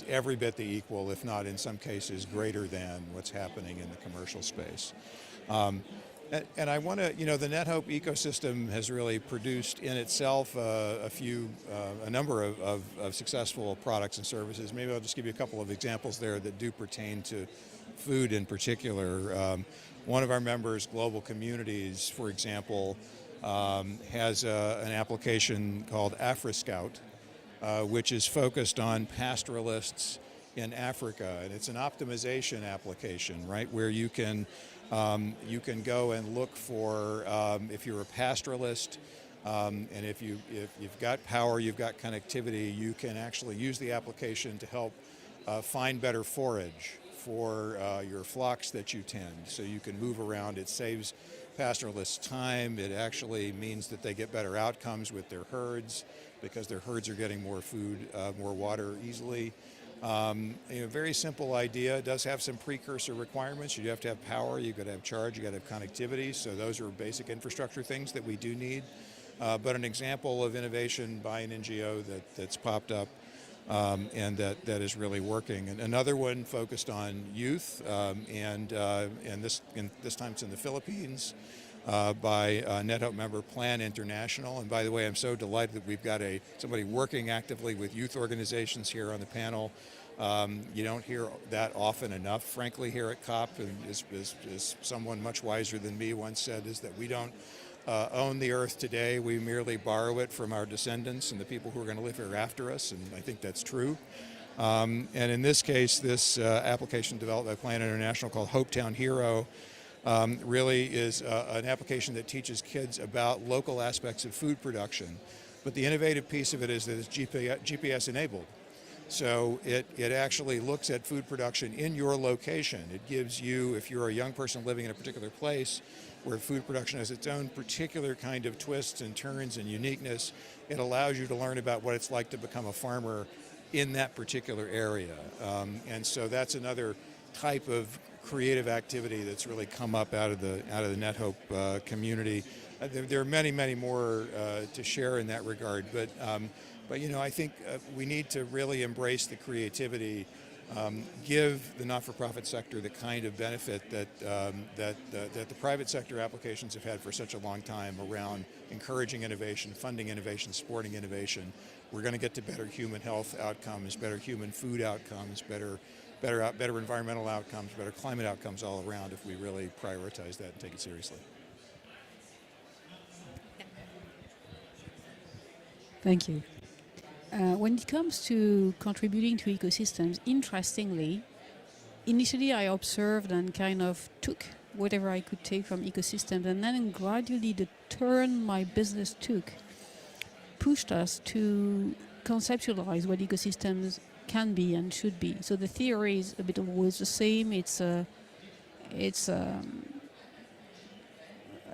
every bit the equal, if not in some cases greater than what's happening in the commercial space. And I want to, the NetHope ecosystem has really produced in itself a number of successful products and services. Maybe I'll just give you a couple of examples there that do pertain to food in particular. One of our members, Global Communities, for example, has an application called AfriScout, which is focused on pastoralists in Africa, and it's an optimization application, right, where you can go and look for, if you're a pastoralist, and if you've got power, you've got connectivity, you can actually use the application to help find better forage for your flocks that you tend, so you can move around. It saves pastoralists time. It actually means that they get better outcomes with their herds because their herds are getting more food, more water easily. Very simple idea. It does have some precursor requirements. You have to have power, you've got to have charge, you've got to have connectivity. So those are basic infrastructure things that we do need. But an example of innovation by an NGO that's popped up and that is really working. And another one focused on youth, and this time it's in the Philippines, by NetHope member Plan International. And by the way, I'm so delighted that we've got somebody working actively with youth organizations here on the panel. You don't hear that often enough, frankly, here at COP. And as someone much wiser than me once said, is that we don't own the earth today, we merely borrow it from our descendants and the people who are going to live here after us, and I think that's true. And in this case, this application developed by Plan International called Hopetown Hero really is an application that teaches kids about local aspects of food production. But the innovative piece of it is that it's GPS enabled. So it actually looks at food production in your location. It gives you, if you're a young person living in a particular place where food production has its own particular kind of twists and turns and uniqueness, it allows you to learn about what it's like to become a farmer in that particular area. And so that's another type of creative activity that's really come up out of the NetHope community. There are many, many more to share in that regard, but I think we need to really embrace the creativity, give the not-for-profit sector the kind of benefit that the private sector applications have had for such a long time around encouraging innovation, funding innovation, supporting innovation. We're going to get to better human health outcomes, better human food outcomes, better environmental outcomes, better climate outcomes all around if we really prioritize that and take it seriously. Thank you. When it comes to contributing to ecosystems, interestingly, initially I observed and kind of took whatever I could take from ecosystems, and then gradually the turn my business took pushed us to conceptualize what ecosystems can be and should be. So the theory is a bit always the same. It's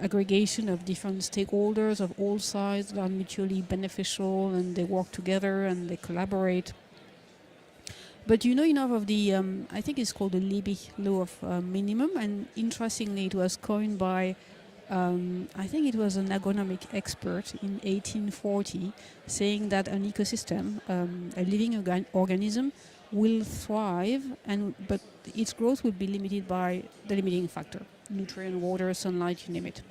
aggregation of different stakeholders of all sizes that are mutually beneficial, and they work together and they collaborate. But you know enough of the, I think it's called the Liebig law of minimum, and interestingly it was coined by, I think it was an agronomic expert in 1840, saying that an ecosystem, a living organism, will thrive, but its growth will be limited by the limiting factor. Nutrient, water, sunlight, you name it.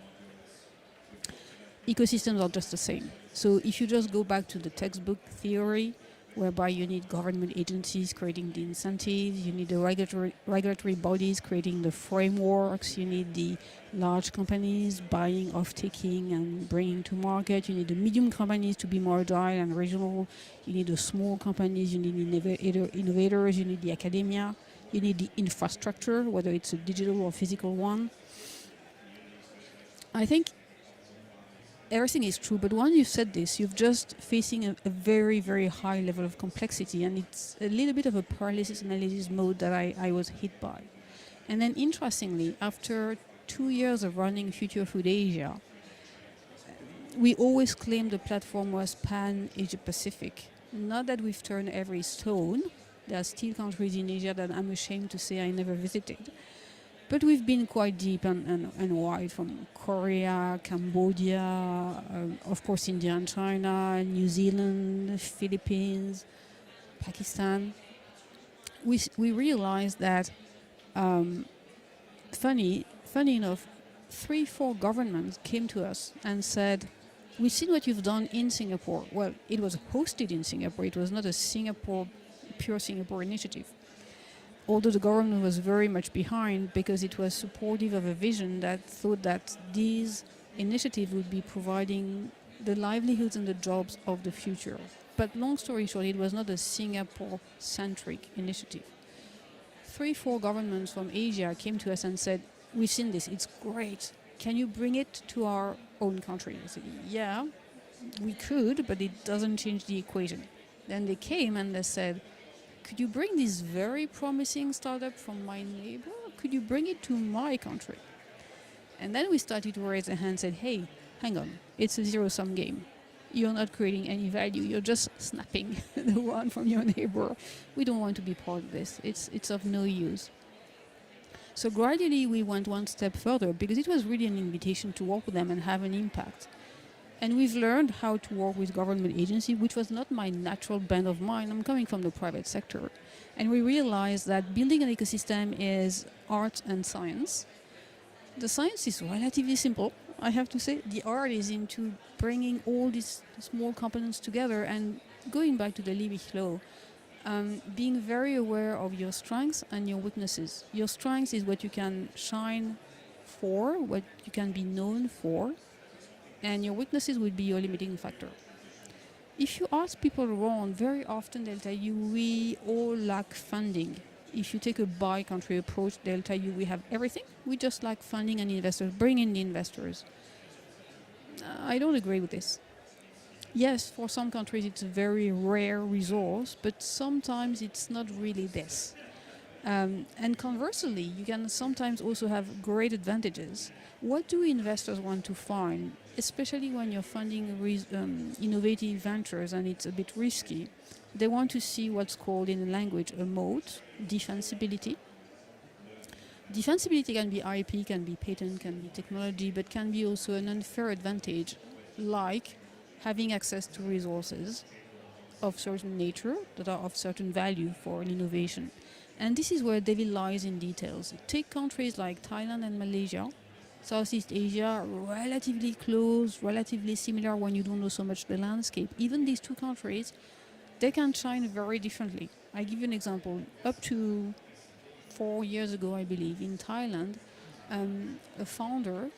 Ecosystems are just the same. So if you just go back to the textbook theory, whereby you need government agencies creating the incentives, you need the regulatory bodies creating the frameworks, you need the large companies buying, off-taking and bringing to market, you need the medium companies to be more agile and regional, you need the small companies, you need innovators, you need the academia, you need the infrastructure, whether it's a digital or physical one. I think everything is true, but once you've said this, you've just facing a very, very high level of complexity, and it's a little bit of a paralysis analysis mode that I was hit by. And then interestingly, after 2 years of running Future Food Asia, we always claimed the platform was Pan-Asia Pacific. Not that we've turned every stone. There are still countries in Asia that I'm ashamed to say I never visited. But we've been quite deep and wide, from Korea, Cambodia, of course India and China, New Zealand, Philippines, Pakistan. We realized that, funny enough, 3-4 governments came to us and said, we've seen what you've done in Singapore. Well, it was hosted in Singapore. It was not a pure Singapore initiative. Although the government was very much behind, because it was supportive of a vision that thought that these initiatives would be providing the livelihoods and the jobs of the future. But long story short, it was not a Singapore-centric initiative. 3-4 governments from Asia came to us and said, we've seen this, it's great. Can you bring it to our own country? I said, yeah, we could, but it doesn't change the equation. Then they came and they said, could you bring this very promising startup from my neighbor? Could you bring it to my country? And then we started to raise a hand and said, hey, hang on, it's a zero-sum game. you're not creating any value. You're just snapping the one from your neighbor. We don't want to be part of this. It's of no use. So gradually we went one step further because it was really an invitation to work with them and have an impact. And we've learned how to work with government agencies, which was not my natural bent of mine. I'm coming from the private sector. And we realized that building an ecosystem is art and science. The science is relatively simple, I have to say. The art is into bringing all these small components together and going back to the Liebig law, being very aware of your strengths and your weaknesses. Your strengths is what you can shine for, what you can be known for, and your weaknesses will be your limiting factor. If you ask people around, very often they'll tell you we all lack funding. If you take a by-country approach, they'll tell you we have everything, we just lack funding and investors. Bring in the investors. I don't agree with this. Yes, for some countries it's a very rare resource, but sometimes it's not really this. And conversely, you can sometimes also have great advantages. What do investors want to find, especially when you're funding innovative ventures and it's a bit risky? They want to see what's called in the language a moat, defensibility. Defensibility can be IP, can be patent, can be technology, but can be also an unfair advantage, like having access to resources of certain nature that are of certain value for an innovation. And this is where devil lies in details. Take countries like Thailand and Malaysia, Southeast Asia, relatively close, relatively similar when you don't know so much the landscape. Even these two countries, they can shine very differently. I give you an example. Up to 4 years ago, I believe, in Thailand, a founder,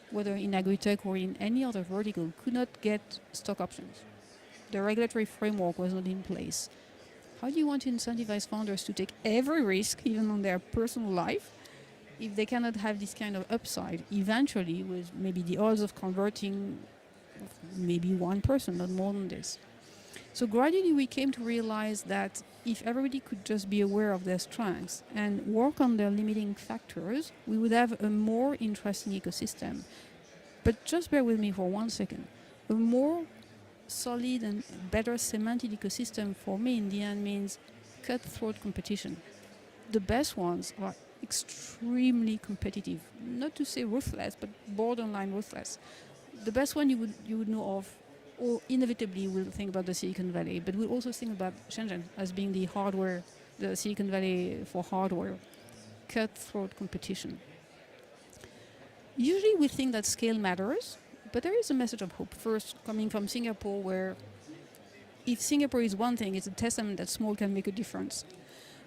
whether in agri-tech or in any other vertical, could not get stock options. The regulatory framework was not in place. How do you want to incentivize founders to take every risk, even on their personal life, if they cannot have this kind of upside eventually with maybe the odds of converting maybe one person, not more than this? So gradually we came to realize that if everybody could just be aware of their strengths and work on their limiting factors, we would have a more interesting ecosystem. But just bear with me for 1 second. A more solid and better cemented ecosystem for me in the end means cutthroat competition. The best ones are extremely competitive, not to say ruthless, but borderline ruthless. The best one you would know of, or inevitably will think about the Silicon Valley, but we'll also think about Shenzhen as being the hardware, the Silicon Valley for hardware. Cutthroat competition. Usually we think that scale matters, but there is a message of hope. First, coming from Singapore, where if Singapore is one thing, it's a testament that small can make a difference.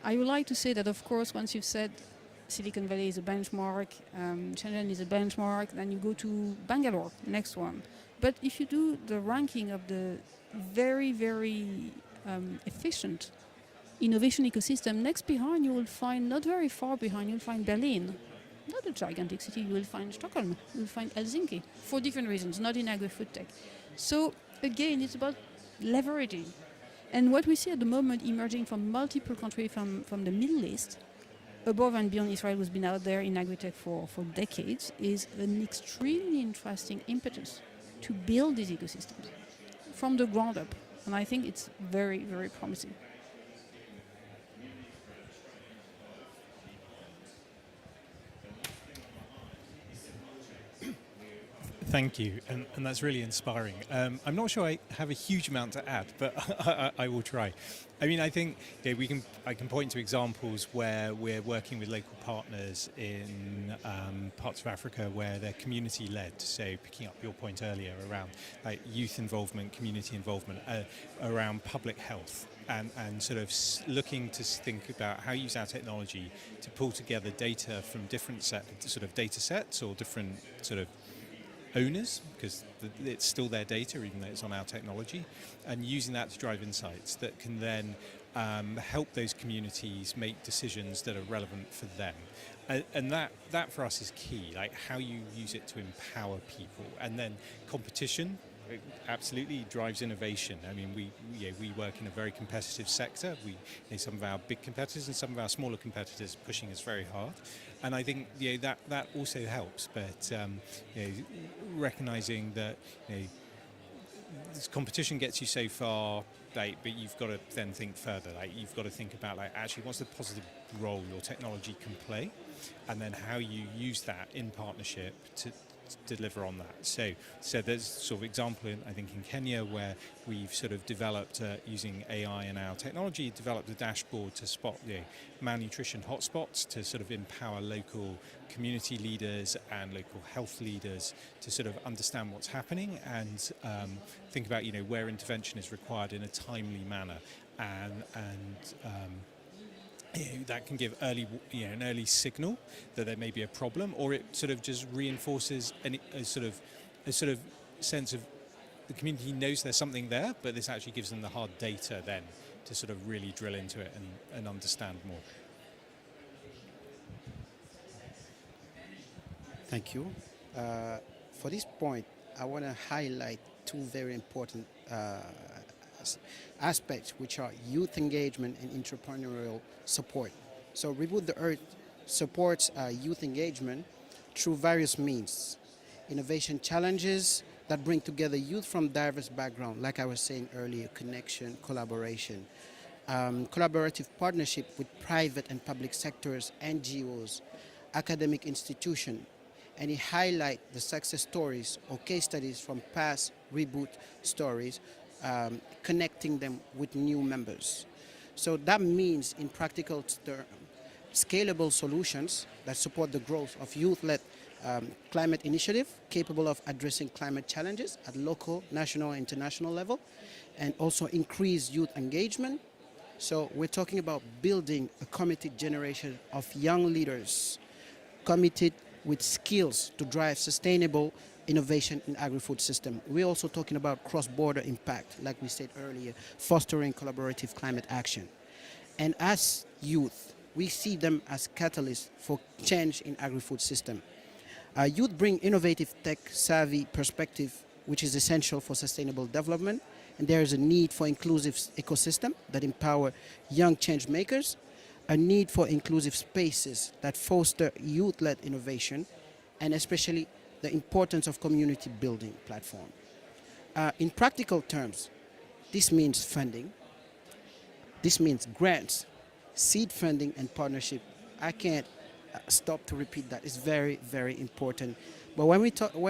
I would like to say that, of course, once you've said Silicon Valley is a benchmark, Shenzhen is a benchmark, then you go to Bangalore, next one. But if you do the ranking of the very, very efficient innovation ecosystem, next behind you will find, not very far behind, you'll find Berlin. Not a gigantic city, you will find Stockholm, you will find Helsinki, for different reasons, not in agri-food tech. So again, it's about leveraging. And what we see at the moment emerging from multiple countries from the Middle East, above and beyond Israel, who's been out there in agri-tech for decades, is an extremely interesting impetus to build these ecosystems from the ground up. And I think it's very, very promising. Thank you, and that's really inspiring. I'm not sure I have a huge amount to add, but I will try. I mean, I think I can point to examples where we're working with local partners in parts of Africa where they're community-led. So picking up your point earlier around like youth involvement, community involvement, around public health. And sort of looking to think about how you use our technology to pull together data from different data sets or different sort of owners, because it's still their data even though it's on our technology, and using that to drive insights that can then help those communities make decisions that are relevant for them. And that for us is key, like how you use it to empower people. And then competition absolutely drives innovation. I mean, we work in a very competitive sector. Some of our big competitors and some of our smaller competitors pushing us very hard. And I think that also helps. But recognizing that this competition gets you so far, like, but you've got to then think further. Like, you've got to think about, like, actually what's the positive role your technology can play, and then how you use that in partnership to deliver on that. So there's sort of example I think in Kenya where we've sort of developed using AI and our technology, developed a dashboard to spot malnutrition hotspots, to sort of empower local community leaders and local health leaders to sort of understand what's happening and think about where intervention is required in a timely manner, and that can give an early signal that there may be a problem, or it sort of just reinforces a sort of sense of the community knows there's something there, but this actually gives them the hard data then to sort of really drill into it and understand more. Thank you. For this point, I want to highlight two very important aspects, which are youth engagement and entrepreneurial support. So Reboot the Earth supports youth engagement through various means. Innovation challenges that bring together youth from diverse backgrounds, like I was saying earlier, connection, collaboration. Collaborative partnership with private and public sectors, NGOs, academic institutions, and it highlights the success stories or case studies from past Reboot stories, connecting them with new members. So that means, in practical terms, scalable solutions that support the growth of youth-led climate initiative capable of addressing climate challenges at local, national, and international level, and also increase youth engagement. So we're talking about building a committed generation of young leaders committed with skills to drive sustainable innovation in agri-food system. We're also talking about cross-border impact, like we said earlier, fostering collaborative climate action. And as youth, we see them as catalysts for change in agri-food system. Youth bring innovative tech-savvy perspective, which is essential for sustainable development. And there is a need for inclusive ecosystem that empower young change makers, a need for inclusive spaces that foster youth-led innovation, and especially the importance of community building platform. In practical terms, this means funding, this means grants, seed funding, and partnership. I can't stop to repeat that. It's very, very important. But when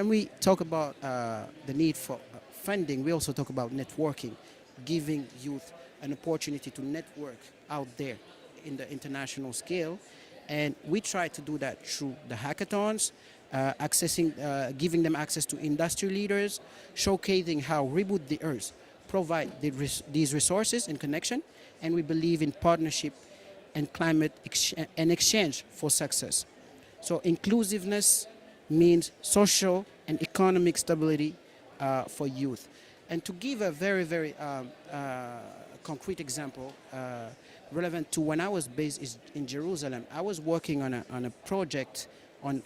we talk about the need for funding, we also talk about networking, giving youth an opportunity to network out there in the international scale. And we try to do that through the hackathons, giving them access to industry leaders, showcasing how Reboot the Earth provide these resources and connection. And we believe in partnership and climate and exchange for success. So inclusiveness means social and economic stability for youth. And to give a very, very concrete example, relevant to when I was based in Jerusalem, I was working on a project on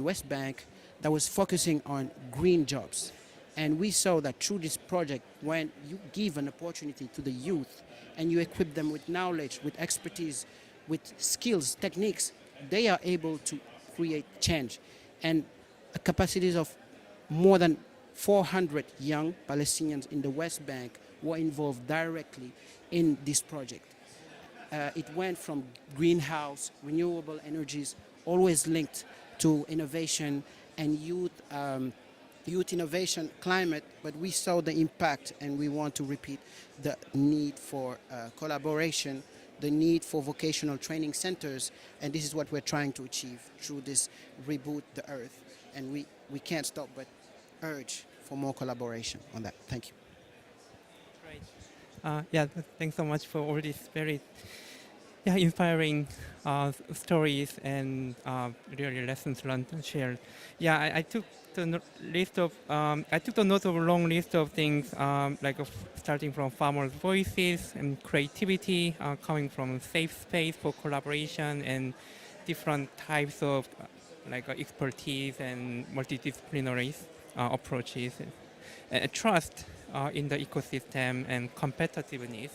West Bank that was focusing on green jobs. And we saw that through this project, when you give an opportunity to the youth and you equip them with knowledge, with expertise, with skills, techniques, they are able to create change. And capacities of more than 400 young Palestinians in the West Bank were involved directly in this project. It went from greenhouse, renewable energies, always linked to innovation and youth innovation, climate, but we saw the impact and we want to repeat the need for collaboration, the need for vocational training centers, and this is what we're trying to achieve through this Reboot the Earth. And we can't stop but urge for more collaboration on that. Thank you. Great. Thanks so much for all these very inspiring stories and really lessons learned and shared. I took the list of a long list of things starting from farmers' voices and creativity, coming from safe space for collaboration and different types of expertise and multidisciplinary approaches, trust in the ecosystem and competitiveness.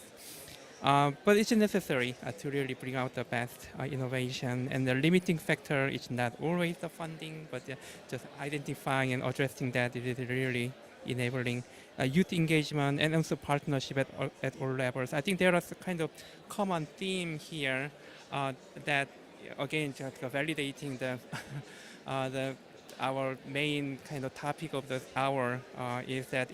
But it's necessary to really bring out the best innovation, and the limiting factor is not always the funding, but just identifying and addressing that is really enabling youth engagement and also partnership at all levels. I think there is a kind of common theme here that, again, just validating the our main kind of topic of the hour is that uh,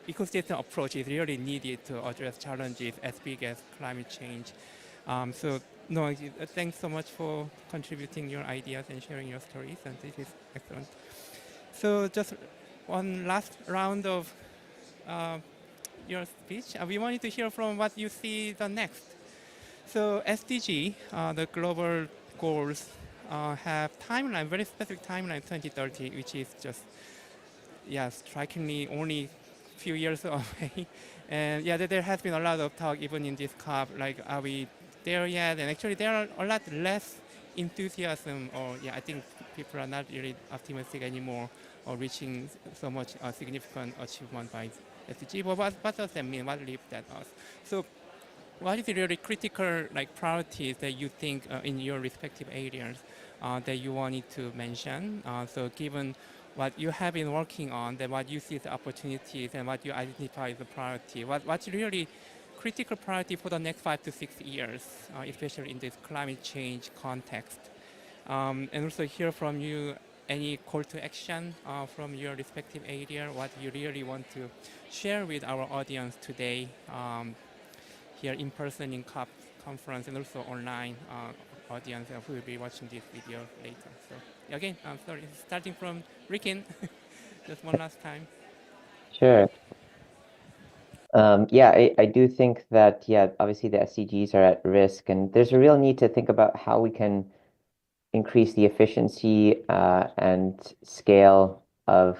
ecosystem approach is really needed to address challenges as big as climate change. So no, thanks so much for contributing your ideas and sharing your stories, and this is excellent. So just one last round of uh, your speech. We wanted to hear from what you see the next. So SDG, the global goals, have timeline, very specific timeline 2030, which is just, yeah, strikingly only few years away. And yeah, there has been a lot of talk even in this COP, like, are we there yet? And actually there are a lot less enthusiasm, or yeah, I think people are not really optimistic anymore or reaching so much significant achievement by SDG. But what does that mean? What leaves that us? So what is the really critical priorities that you think in your respective areas that you wanted to mention? So given what you have been working on, then what you see as the opportunities and what you identify as the priority, what's really critical priority for the next 5 to 6 years, especially in this climate change context? And also hear from you any call to action from your respective area, what you really want to share with our audience today. Here in person in COP conference and also online audience who will be watching this video later. So again, I'm sorry, starting from Rikin, just one last time. Sure. Yeah, I do think that, yeah, obviously the SDGs are at risk, and there's a real need to think about how we can increase the efficiency and scale of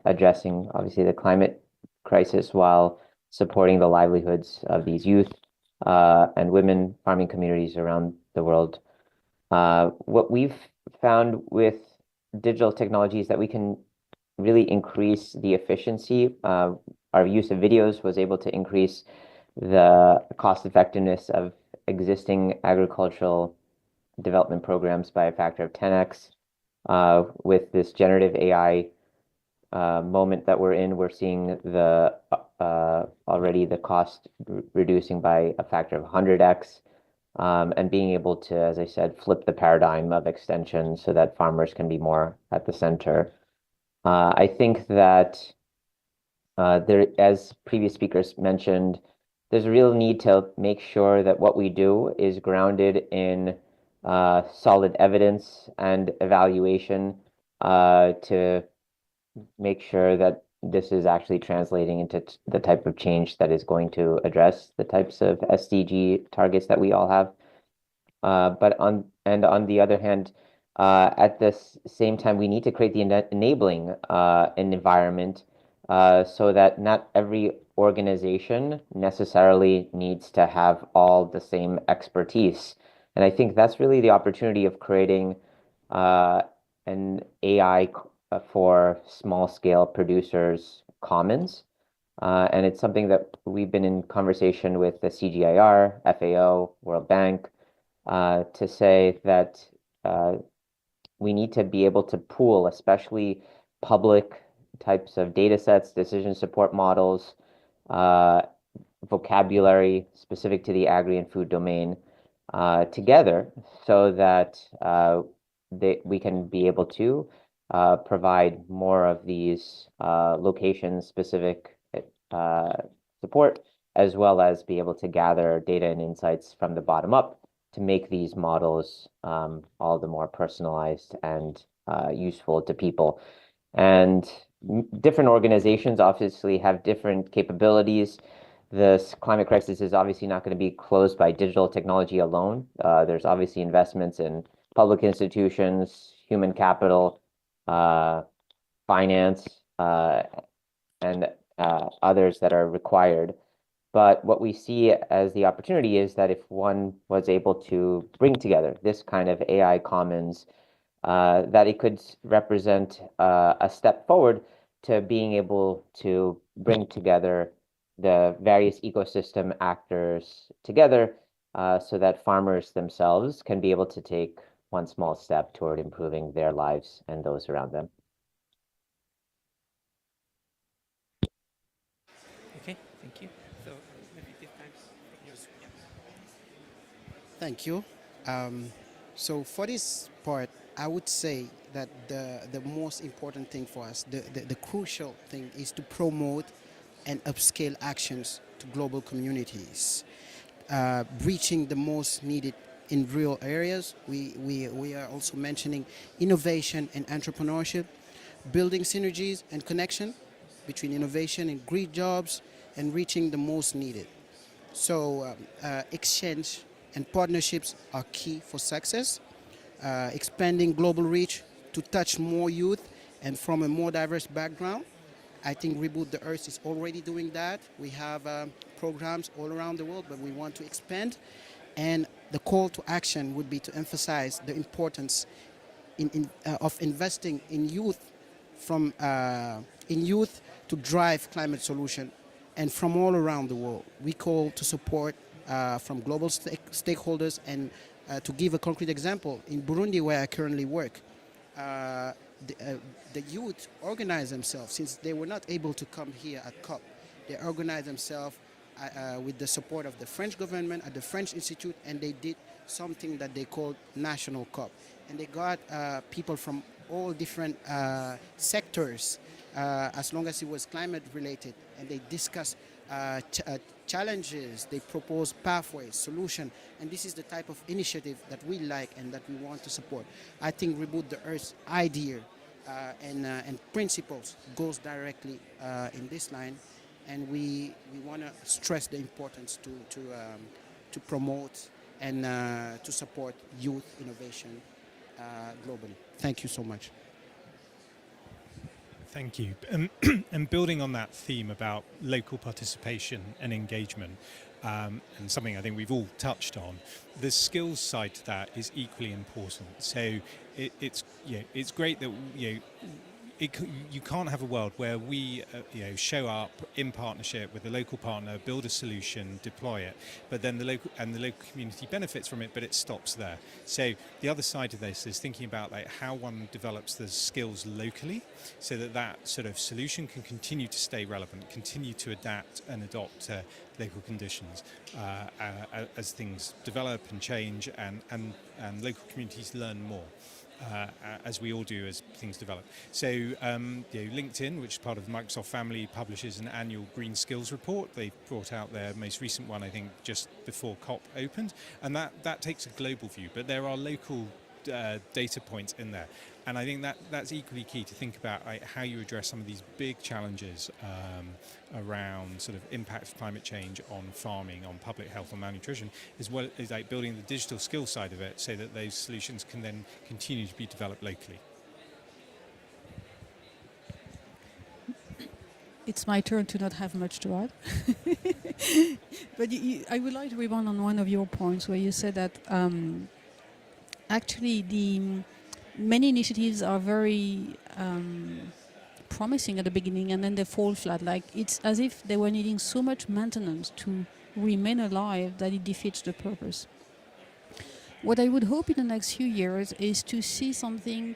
addressing, obviously, the climate crisis while supporting the livelihoods of these youth and women farming communities around the world. What we've found with digital technology is that we can really increase the efficiency. Our use of videos was able to increase the cost effectiveness of existing agricultural development programs by a factor of 10x. With this generative AI moment that we're in, we're seeing the already the cost reducing by a factor of 100x. And being able to, as I said, flip the paradigm of extension so that farmers can be more at the center. I think that there, as previous speakers mentioned, there's a real need to make sure that what we do is grounded in solid evidence and evaluation to make sure that this is actually translating into the type of change that is going to address the types of SDG targets that we all have. But on the other hand, at this same time, we need to create the enabling an environment so that not every organization necessarily needs to have all the same expertise. And I think that's really the opportunity of creating an AI for small scale producers commons. And it's something that we've been in conversation with the CGIAR, FAO, World Bank, to say that we need to be able to pool, especially public types of data sets, decision support models, vocabulary specific to the agri and food domain together so that we can be able to provide more of these location-specific support, as well as be able to gather data and insights from the bottom up to make these models all the more personalized and useful to people. And different organizations obviously have different capabilities. This climate crisis is obviously not going to be closed by digital technology alone. There's obviously investments in public institutions, human capital, finance, and others that are required. But what we see as the opportunity is that if one was able to bring together this kind of AI commons, that it could represent a step forward to being able to bring together the various ecosystem actors together so that farmers themselves can be able to take one small step toward improving their lives and those around them. Thank you. So maybe this time, yours. Yeah. Thank you. So for this part, I would say that the most important thing for us, the crucial thing is to promote and upscale actions to global communities, reaching the most needed in rural areas. We are also mentioning innovation and entrepreneurship, building synergies and connection between innovation and green jobs, and reaching the most needed. So exchange and partnerships are key for success. Expanding global reach to touch more youth and from a more diverse background. I think Reboot the Earth is already doing that. We have programs all around the world, but we want to expand. And the call to action would be to emphasize the importance of investing in youth to drive climate solution, and from all around the world. We call to support from global stakeholders, and to give a concrete example, in Burundi, where I currently work, the youth organize themselves. Since they were not able to come here at COP, they organized themselves with the support of the French government at the French Institute, and they did something that they called National COP. And they got people from all different sectors, as long as it was climate related, and they discussed challenges, they propose pathways, solution, and this is the type of initiative that we like and that we want to support. I think Reboot the Earth's idea and principles goes directly in this line, and we want to stress the importance to promote and to support youth innovation globally. Thank you so much. Thank you. And building on that theme about local participation and engagement, and something I think we've all touched on, the skills side to that is equally important. So it's great that you can't have a world where we show up in partnership with a local partner, build a solution, deploy it, but then the local community benefits from it, but it stops there. So the other side of this is thinking about like how one develops the skills locally, so that sort of solution can continue to stay relevant, continue to adapt and adopt to local conditions as things develop and change, and local communities learn more. As we all do as things develop. So LinkedIn, which is part of the Microsoft family, publishes an annual Green Skills Report. They brought out their most recent one, I think, just before COP opened, and that takes a global view, but there are local data points in there. And I think that's equally key to think about how you address some of these big challenges around sort of impact of climate change on farming, on public health, on malnutrition, as well as like building the digital skill side of it so that those solutions can then continue to be developed locally. It's my turn to not have much to add. But I would like to rebound on one of your points where you said that actually many initiatives are very promising at the beginning, and then they fall flat. Like it's as if they were needing so much maintenance to remain alive that it defeats the purpose. What I would hope in the next few years is to see something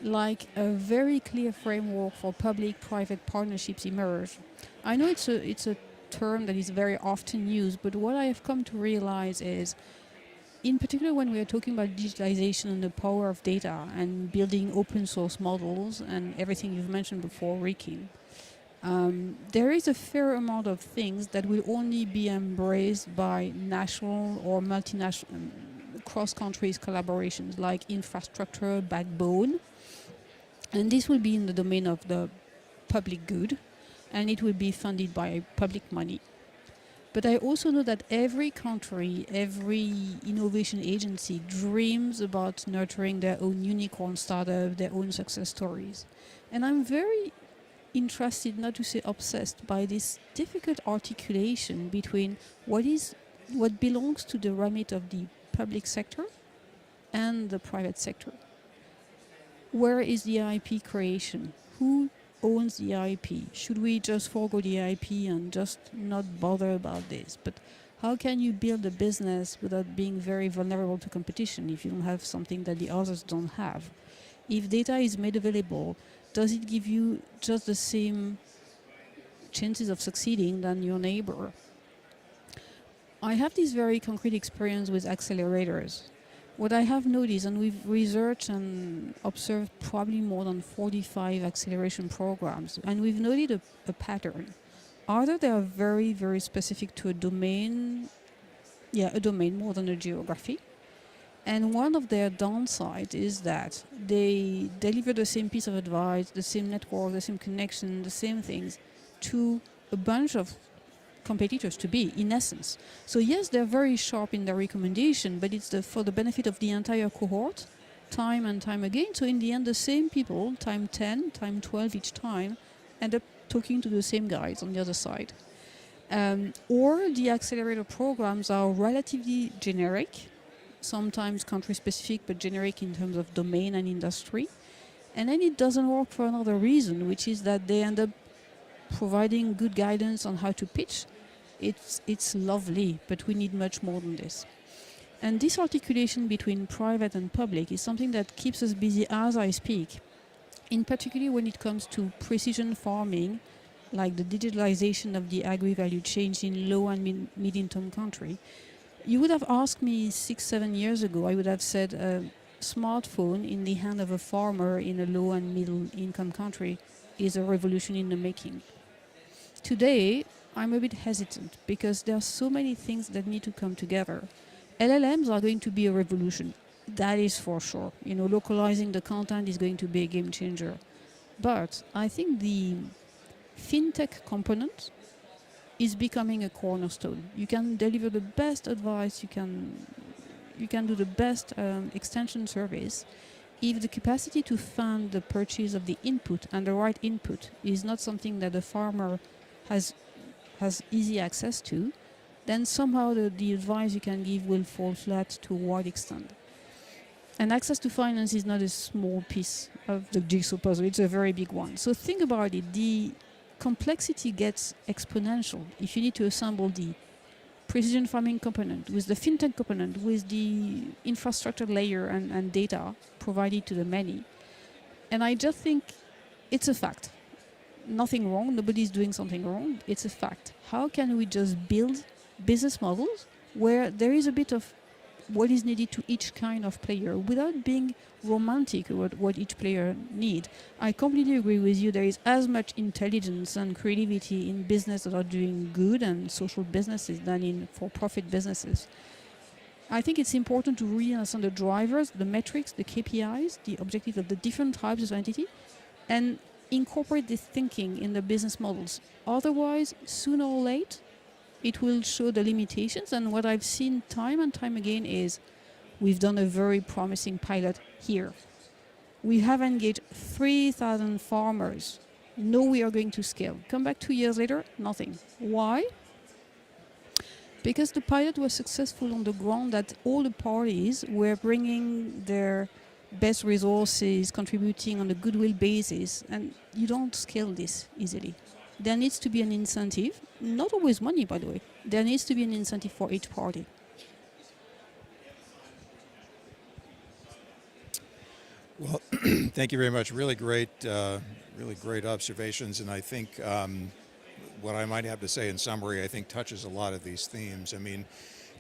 like a very clear framework for public-private partnerships emerge. I know it's a term that is very often used, but what I have come to realize is, in particular when we are talking about digitalization and the power of data and building open source models and everything you've mentioned before, Ricky, there is a fair amount of things that will only be embraced by national or multinational cross-country collaborations like infrastructure backbone. And this will be in the domain of the public good, and it will be funded by public money. But I also know that every country, every innovation agency dreams about nurturing their own unicorn startup, their own success stories. And I'm very interested, not to say obsessed, by this difficult articulation between what belongs to the remit of the public sector and the private sector. Where is the IP creation? Who owns the IP? Should we just forego the IP and just not bother about this? But how can you build a business without being very vulnerable to competition if you don't have something that the others don't have? If data is made available, does it give you just the same chances of succeeding than your neighbor. I have this very concrete experience with accelerators. What I have noticed, and we've researched and observed probably more than 45 acceleration programs, and we've noted a pattern. Either they are very, very specific to a domain more than a geography. And one of their downsides is that they deliver the same piece of advice, the same network, the same connection, the same things to a bunch of competitors to be, in essence. So yes, they're very sharp in their recommendation, but it's for the benefit of the entire cohort, time and time again. So in the end, the same people, time 10, time 12 each time, end up talking to the same guys on the other side. Or the accelerator programs are relatively generic, sometimes country-specific, but generic in terms of domain and industry. And then it doesn't work for another reason, which is that they end up providing good guidance on how to pitch. It's lovely, but we need much more than this. And this articulation between private and public is something that keeps us busy as I speak, in particular when it comes to precision farming, like the digitalization of the agri-value chain in low and mid-income country. You would have asked me 6-7 years ago, I would have said a smartphone in the hand of a farmer in a low and middle income country is a revolution in the making. Today, I'm a bit hesitant because there are so many things that need to come together. LLMs are going to be a revolution. That is for sure. Localizing the content is going to be a game changer. But I think the fintech component is becoming a cornerstone. You can deliver the best advice, you can do the best extension service. If the capacity to fund the purchase of the input and the right input is not something that the farmer has easy access to, then somehow the advice you can give will fall flat to a wide extent. And access to finance is not a small piece of the jigsaw puzzle, it's a very big one. So think about it, the complexity gets exponential if you need to assemble the precision farming component with the fintech component, with the infrastructure layer and data provided to the many. And I just think it's a fact. Nothing wrong, nobody's doing something wrong, it's a fact. How can we just build business models where there is a bit of what is needed to each kind of player without being romantic about what each player needs? I completely agree with you, there is as much intelligence and creativity in business that are doing good and social businesses than in for-profit businesses. I think it's important to really understand the drivers, the metrics, the KPIs, the objectives of the different types of entity, and incorporate this thinking in the business models. Otherwise, sooner or later, it will show the limitations. And what I've seen time and time again is we've done a very promising pilot here. We have engaged 3,000 farmers. No, we are going to scale. Come back 2 years later, nothing. Why? Because the pilot was successful on the ground, that all the parties were bringing their best resources, contributing on a goodwill basis, and you don't scale this easily. There needs to be an incentive, not always money, by the way. There needs to be an incentive for each party. Well, thank you very much. Really great observations, and I think what I might have to say in summary, I think touches a lot of these themes. I mean,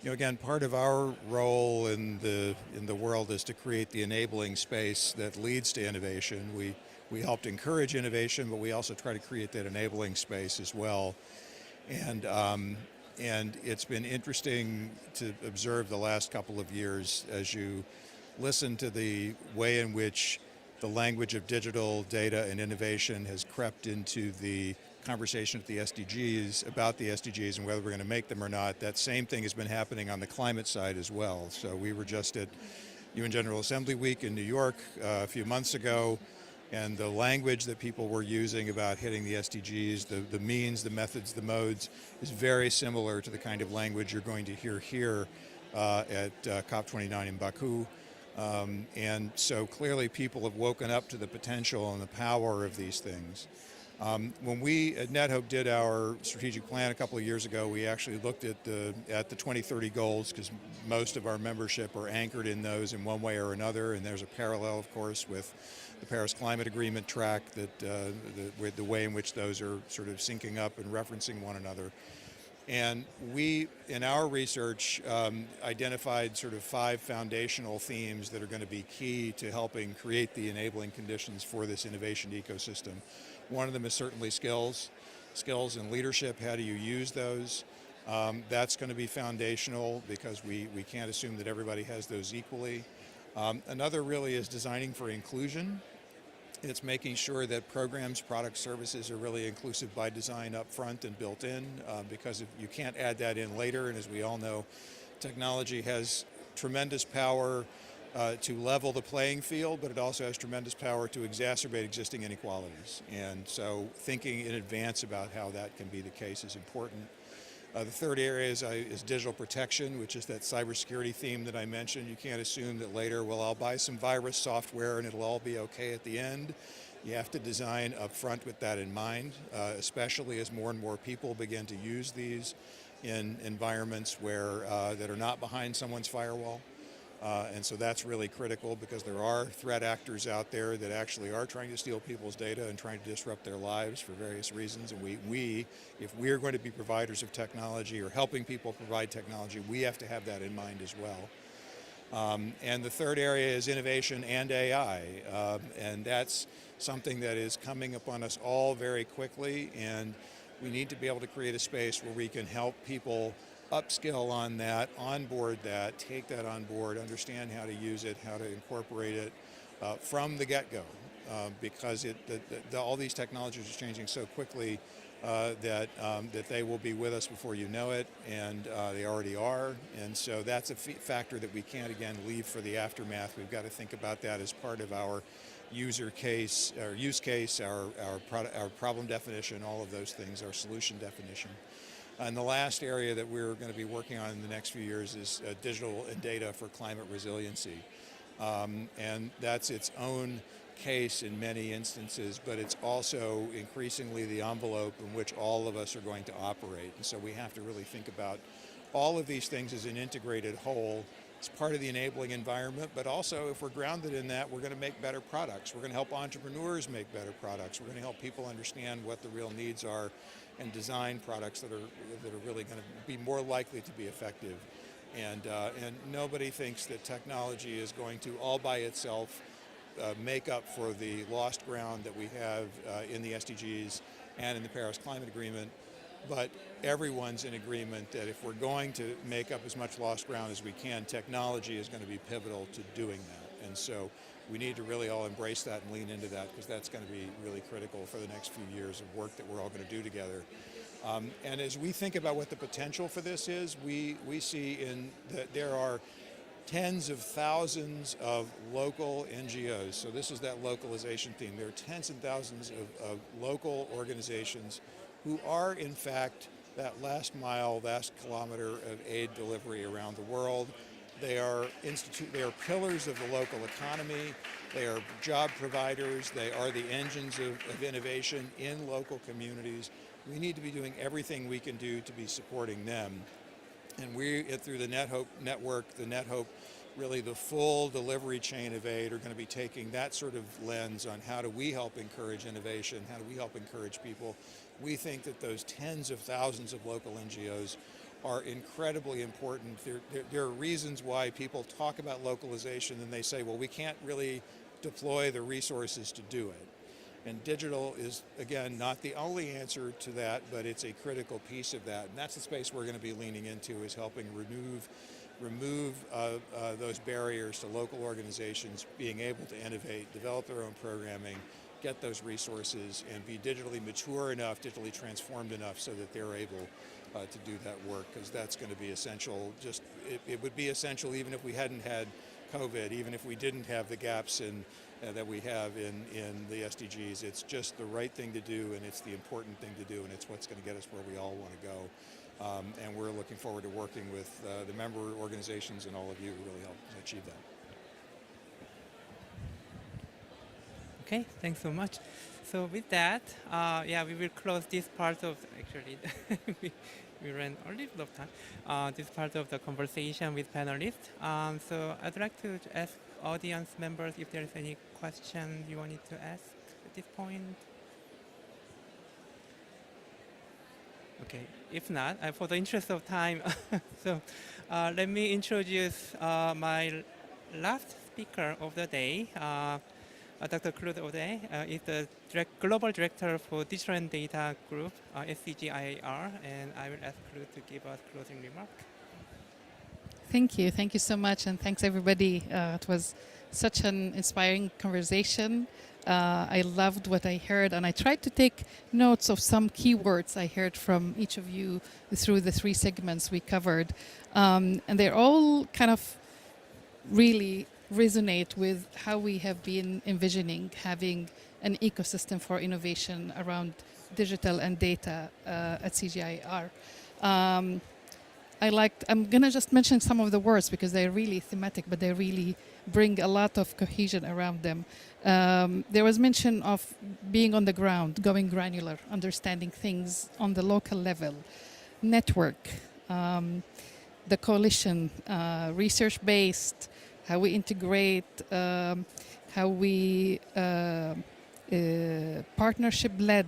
again, part of our role in the world is to create the enabling space that leads to innovation. We helped encourage innovation, but we also try to create that enabling space as well. And it's been interesting to observe the last couple of years as you listen to the way in which the language of digital data and innovation has crept into the conversation at the SDGs, about the SDGs and whether we're going to make them or not. That same thing has been happening on the climate side as well. So we were just at UN General Assembly Week in New York a few months ago, and the language that people were using about hitting the SDGs, the means, the methods, the modes, is very similar to the kind of language you're going to hear here at COP29 in Baku. And so clearly people have woken up to the potential and the power of these things. When we at NetHope did our strategic plan a couple of years ago, we actually looked at the 2030 goals, because most of our membership are anchored in those in one way or another, and there's a parallel, of course, with the Paris Climate Agreement track, that the way in which those are sort of syncing up and referencing one another. And we, in our research, identified sort of 5 foundational themes that are going to be key to helping create the enabling conditions for this innovation ecosystem. One of them is certainly skills and leadership. How do you use those? That's going to be foundational because we can't assume that everybody has those equally. Another really is designing for inclusion. It's making sure that programs, products, services are really inclusive by design up front and built in, because if you can't add that in later, and as we all know, technology has tremendous power to level the playing field, but it also has tremendous power to exacerbate existing inequalities. And so thinking in advance about how that can be the case is important. The third area is digital protection, which is that cybersecurity theme that I mentioned. You can't assume that later, well, I'll buy some virus software and it'll all be okay at the end. You have to design up front with that in mind, especially as more and more people begin to use these in environments where that are not behind someone's firewall. And so that's really critical because there are threat actors out there that actually are trying to steal people's data and trying to disrupt their lives for various reasons. And if we're going to be providers of technology or helping people provide technology, we have to have that in mind as well. And the third area is innovation and AI. And that's something that is coming upon us all very quickly. And we need to be able to create a space where we can help people upskill on that, onboard that, take that on board, understand how to use it, how to incorporate it from the get-go, because all these technologies are changing so quickly that they will be with us before you know it, and they already are. And so that's a factor that we can't, again, leave for the aftermath. We've got to think about that as part of our use case, our problem definition, all of those things, our solution definition. And the last area that we're going to be working on in the next few years is digital and data for climate resiliency. And that's its own case in many instances, but it's also increasingly the envelope in which all of us are going to operate. And so we have to really think about all of these things as an integrated whole. It's part of the enabling environment, but also if we're grounded in that, we're going to make better products. We're going to help entrepreneurs make better products. We're going to help people understand what the real needs are and design products that are really going to be more likely to be effective. And nobody thinks that technology is going to all by itself make up for the lost ground that we have in the SDGs and in the Paris Climate Agreement. But everyone's in agreement that if we're going to make up as much lost ground as we can, technology is going to be pivotal to doing that. And so we need to really all embrace that and lean into that, because that's going to be really critical for the next few years of work that we're all going to do together. And as we think about what the potential for this is, we see that there are tens of thousands of local NGOs. So this is that localization theme. There are tens and thousands of local organizations who are, in fact, that last mile, last kilometer of aid delivery around the world. They are pillars of the local economy. They are job providers. They are the engines of innovation in local communities. We need to be doing everything we can do to be supporting them. And we, through the NetHope network, really the full delivery chain of aid, are going to be taking that sort of lens on how do we help encourage innovation, how do we help encourage people. We think that those tens of thousands of local NGOs are incredibly important. There are reasons why people talk about localization and they say, well, we can't really deploy the resources to do it. And digital is, again, not the only answer to that, but it's a critical piece of that. And that's the space we're going to be leaning into, is helping remove those barriers to local organizations being able to innovate, develop their own programming, get those resources, and be digitally mature enough, digitally transformed enough so that they're able to do that work, because that's going to be essential. It would be essential even if we hadn't had COVID, even if we didn't have the gaps that we have in the SDGs. It's just the right thing to do, and it's the important thing to do, and it's what's going to get us where we all want to go. And we're looking forward to working with the member organizations and all of you to really help achieve that. Okay, thanks so much. So with that, we will close this part of, actually, we ran a little of time, this part of the conversation with panelists. So I'd like to ask audience members if there is any question you wanted to ask at this point. Okay, if not, for the interest of time, so let me introduce my last speaker of the day. Dr. Claude Audet is the Global Director for Digital and Data Group at CGIAR, and I will ask Claude to give us closing remarks. Thank you. Thank you so much, and thanks everybody. It was such an inspiring conversation. I loved what I heard, and I tried to take notes of some keywords I heard from each of you through the 3 segments we covered. And they're all kind of really resonate with how we have been envisioning having an ecosystem for innovation around digital and data at CGIAR. I'm going to just mention some of the words because they're really thematic, but they really bring a lot of cohesion around them. There was mention of being on the ground, going granular, understanding things on the local level, network, the coalition, research-based, how we integrate, how we partnership-led,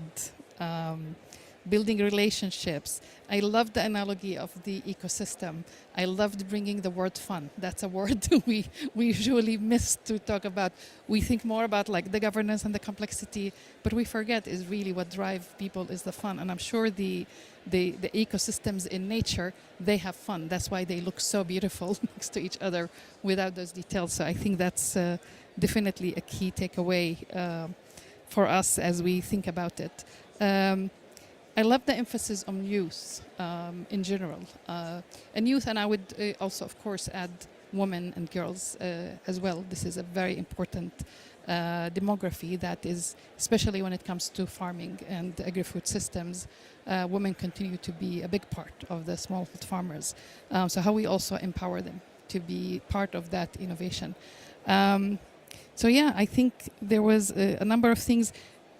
building relationships. I love the analogy of the ecosystem. I loved bringing the word fun. That's a word we usually miss to talk about. We think more about like the governance and the complexity, but we forget is really what drives people is the fun. And I'm sure the ecosystems in nature, they have fun. That's why they look so beautiful next to each other without those details. So I think that's definitely a key takeaway for us as we think about it. I love the emphasis on youth in general. And youth, and I would also, of course, add women and girls as well. This is a very important demography that is, especially when it comes to farming and agri-food systems, women continue to be a big part of the smallholder farmers. So how we also empower them to be part of that innovation. So yeah, I think there was a number of things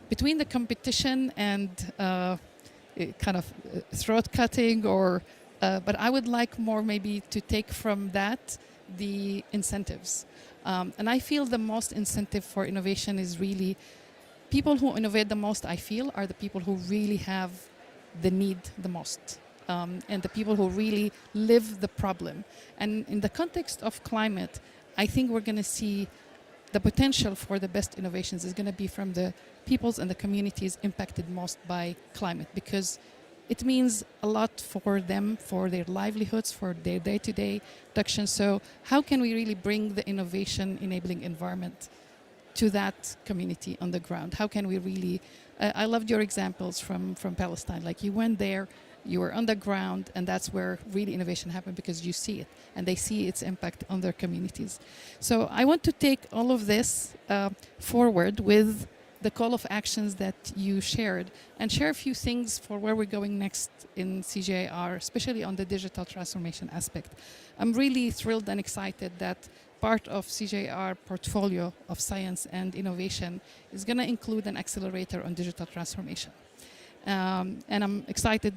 between the competition and kind of throat cutting, or but I would like more maybe to take from that the incentives. And I feel the most incentive for innovation is really people who innovate the most, I feel, are the people who really have the need the most. And the people who really live the problem. And in the context of climate, I think we're going to see the potential for the best innovations is going to be from the peoples and the communities impacted most by climate, because it means a lot for them, for their livelihoods, for their day-to-day production. So how can we really bring the innovation enabling environment to that community on the ground? How can we really, I loved your examples from Palestine, like you went there, you were on the ground, and that's where really innovation happened because you see it and they see its impact on their communities. So I want to take all of this forward with the call of actions that you shared and share a few things for where we're going next in CGIAR, especially on the digital transformation aspect. I'm really thrilled and excited that part of CGIAR portfolio of science and innovation is going to include an accelerator on digital transformation. And I'm excited,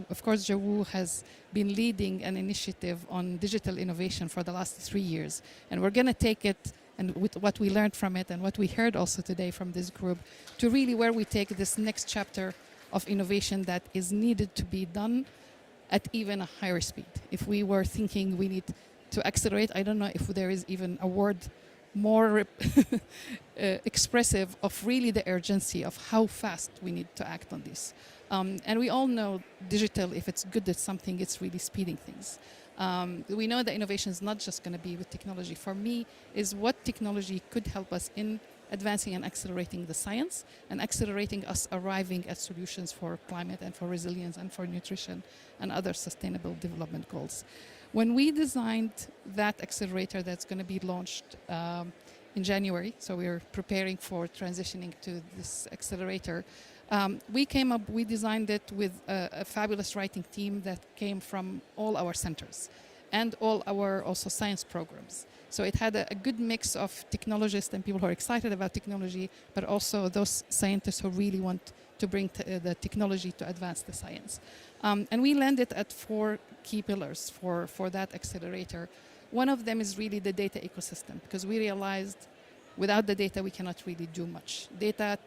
of course, Jawu has been leading an initiative on digital innovation for the last 3 years. And we're going to take it, and with what we learned from it and what we heard also today from this group, to really where we take this next chapter of innovation that is needed to be done at even a higher speed. If we were thinking we need to accelerate, I don't know if there is even a word more expressive of really the urgency of how fast we need to act on this. And we all know digital, if it's good at something, it's really speeding things. We know that innovation is not just going to be with technology. For me, is what technology could help us in advancing and accelerating the science and accelerating us arriving at solutions for climate and for resilience and for nutrition and other sustainable development goals. When we designed that accelerator that's going to be launched in January, so we're preparing for transitioning to this accelerator, we designed it with a fabulous writing team that came from all our centers and all our also science programs. So it had a good mix of technologists and people who are excited about technology, but also those scientists who really want to bring the technology to advance the science. And we landed at 4 key pillars for that accelerator. One of them is really the data ecosystem, because we realized without the data we cannot really do much. Data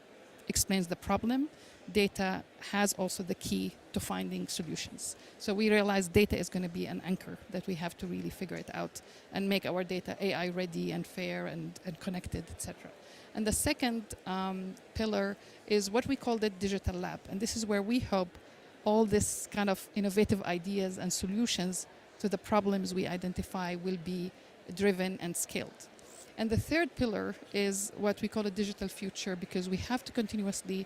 explains the problem. Data has also the key to finding solutions. So we realized data is going to be an anchor that we have to really figure it out and make our data AI ready and fair and connected, etc. And the second pillar is what we call the digital lab. And this is where we hope all this kind of innovative ideas and solutions to the problems we identify will be driven and scaled. And the third pillar is what we call a digital future, because we have to continuously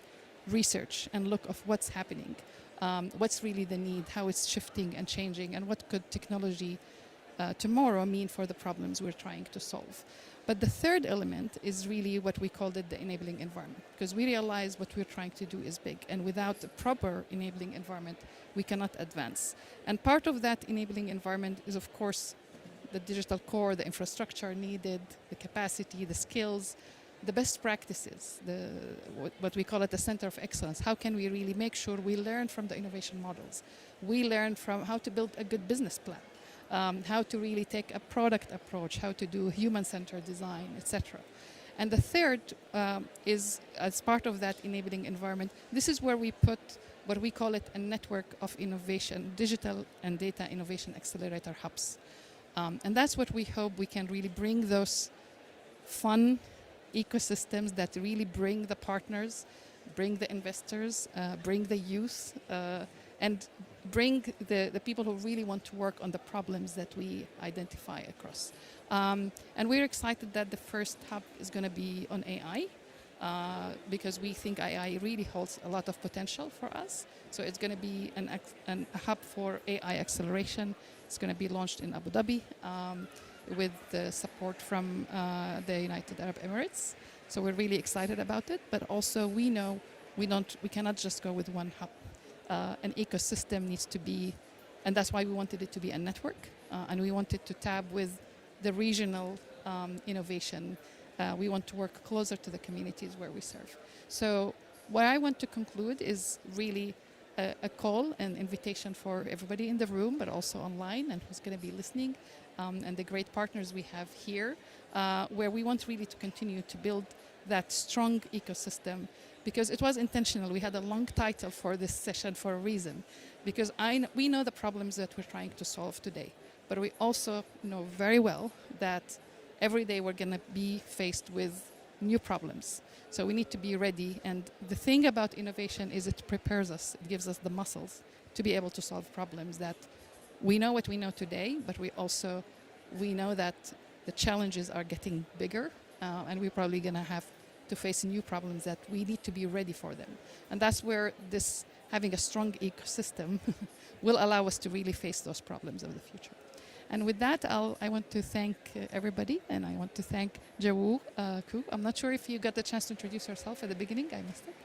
research and look of what's happening, what's really the need, how it's shifting and changing, and what could technology tomorrow mean for the problems we're trying to solve. But the third element is really what we called it the enabling environment, because we realize what we're trying to do is big, and without a proper enabling environment, we cannot advance. And part of that enabling environment is, of course, the digital core, the infrastructure needed, the capacity, the skills, the best practices, what we call it the center of excellence. How can we really make sure we learn from the innovation models? We learn from how to build a good business plan, how to really take a product approach, how to do human-centered design, etc. And the third is, as part of that enabling environment, this is where we put what we call it a network of innovation, digital and data innovation accelerator hubs. And that's what we hope we can really bring those fun ecosystems that really bring the partners, bring the investors, bring the youth, and bring the people who really want to work on the problems that we identify across. And we're excited that the first hub is going to be on AI, because we think AI really holds a lot of potential for us. So it's going to be a hub for AI acceleration. It's going to be launched in Abu Dhabi with the support from the United Arab Emirates. So we're really excited about it. But also we know we cannot just go with one hub. An ecosystem needs to be, and that's why we wanted it to be a network, and we wanted to tap with the regional innovation. We want to work closer to the communities where we serve. So what I want to conclude is really a call and invitation for everybody in the room, but also online and who's going to be listening, and the great partners we have here, where we want really to continue to build that strong ecosystem, because it was intentional. We had a long title for this session for a reason, because we know the problems that we're trying to solve today, but we also know very well that every day we're going to be faced with new problems. So we need to be ready. And the thing about innovation is it prepares us. It gives us the muscles to be able to solve problems that we know what we know today, but we know that the challenges are getting bigger, and we're probably going to have to face new problems that we need to be ready for them. And that's where this having a strong ecosystem will allow us to really face those problems of the future. And with that, I want to thank everybody, and I want to thank Jawu Ku. I'm not sure if you got the chance to introduce yourself at the beginning. I missed it.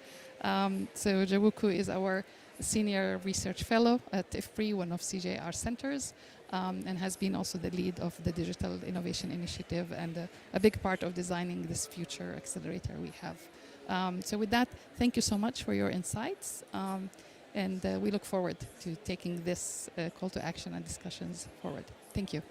So Jawu Ku is our Senior Research Fellow at IFPRI, one of CGIAR centers, and has been also the lead of the Digital Innovation Initiative and a big part of designing this future accelerator we have. So with that, thank you so much for your insights. And we look forward to taking this call to action and discussions forward. Thank you.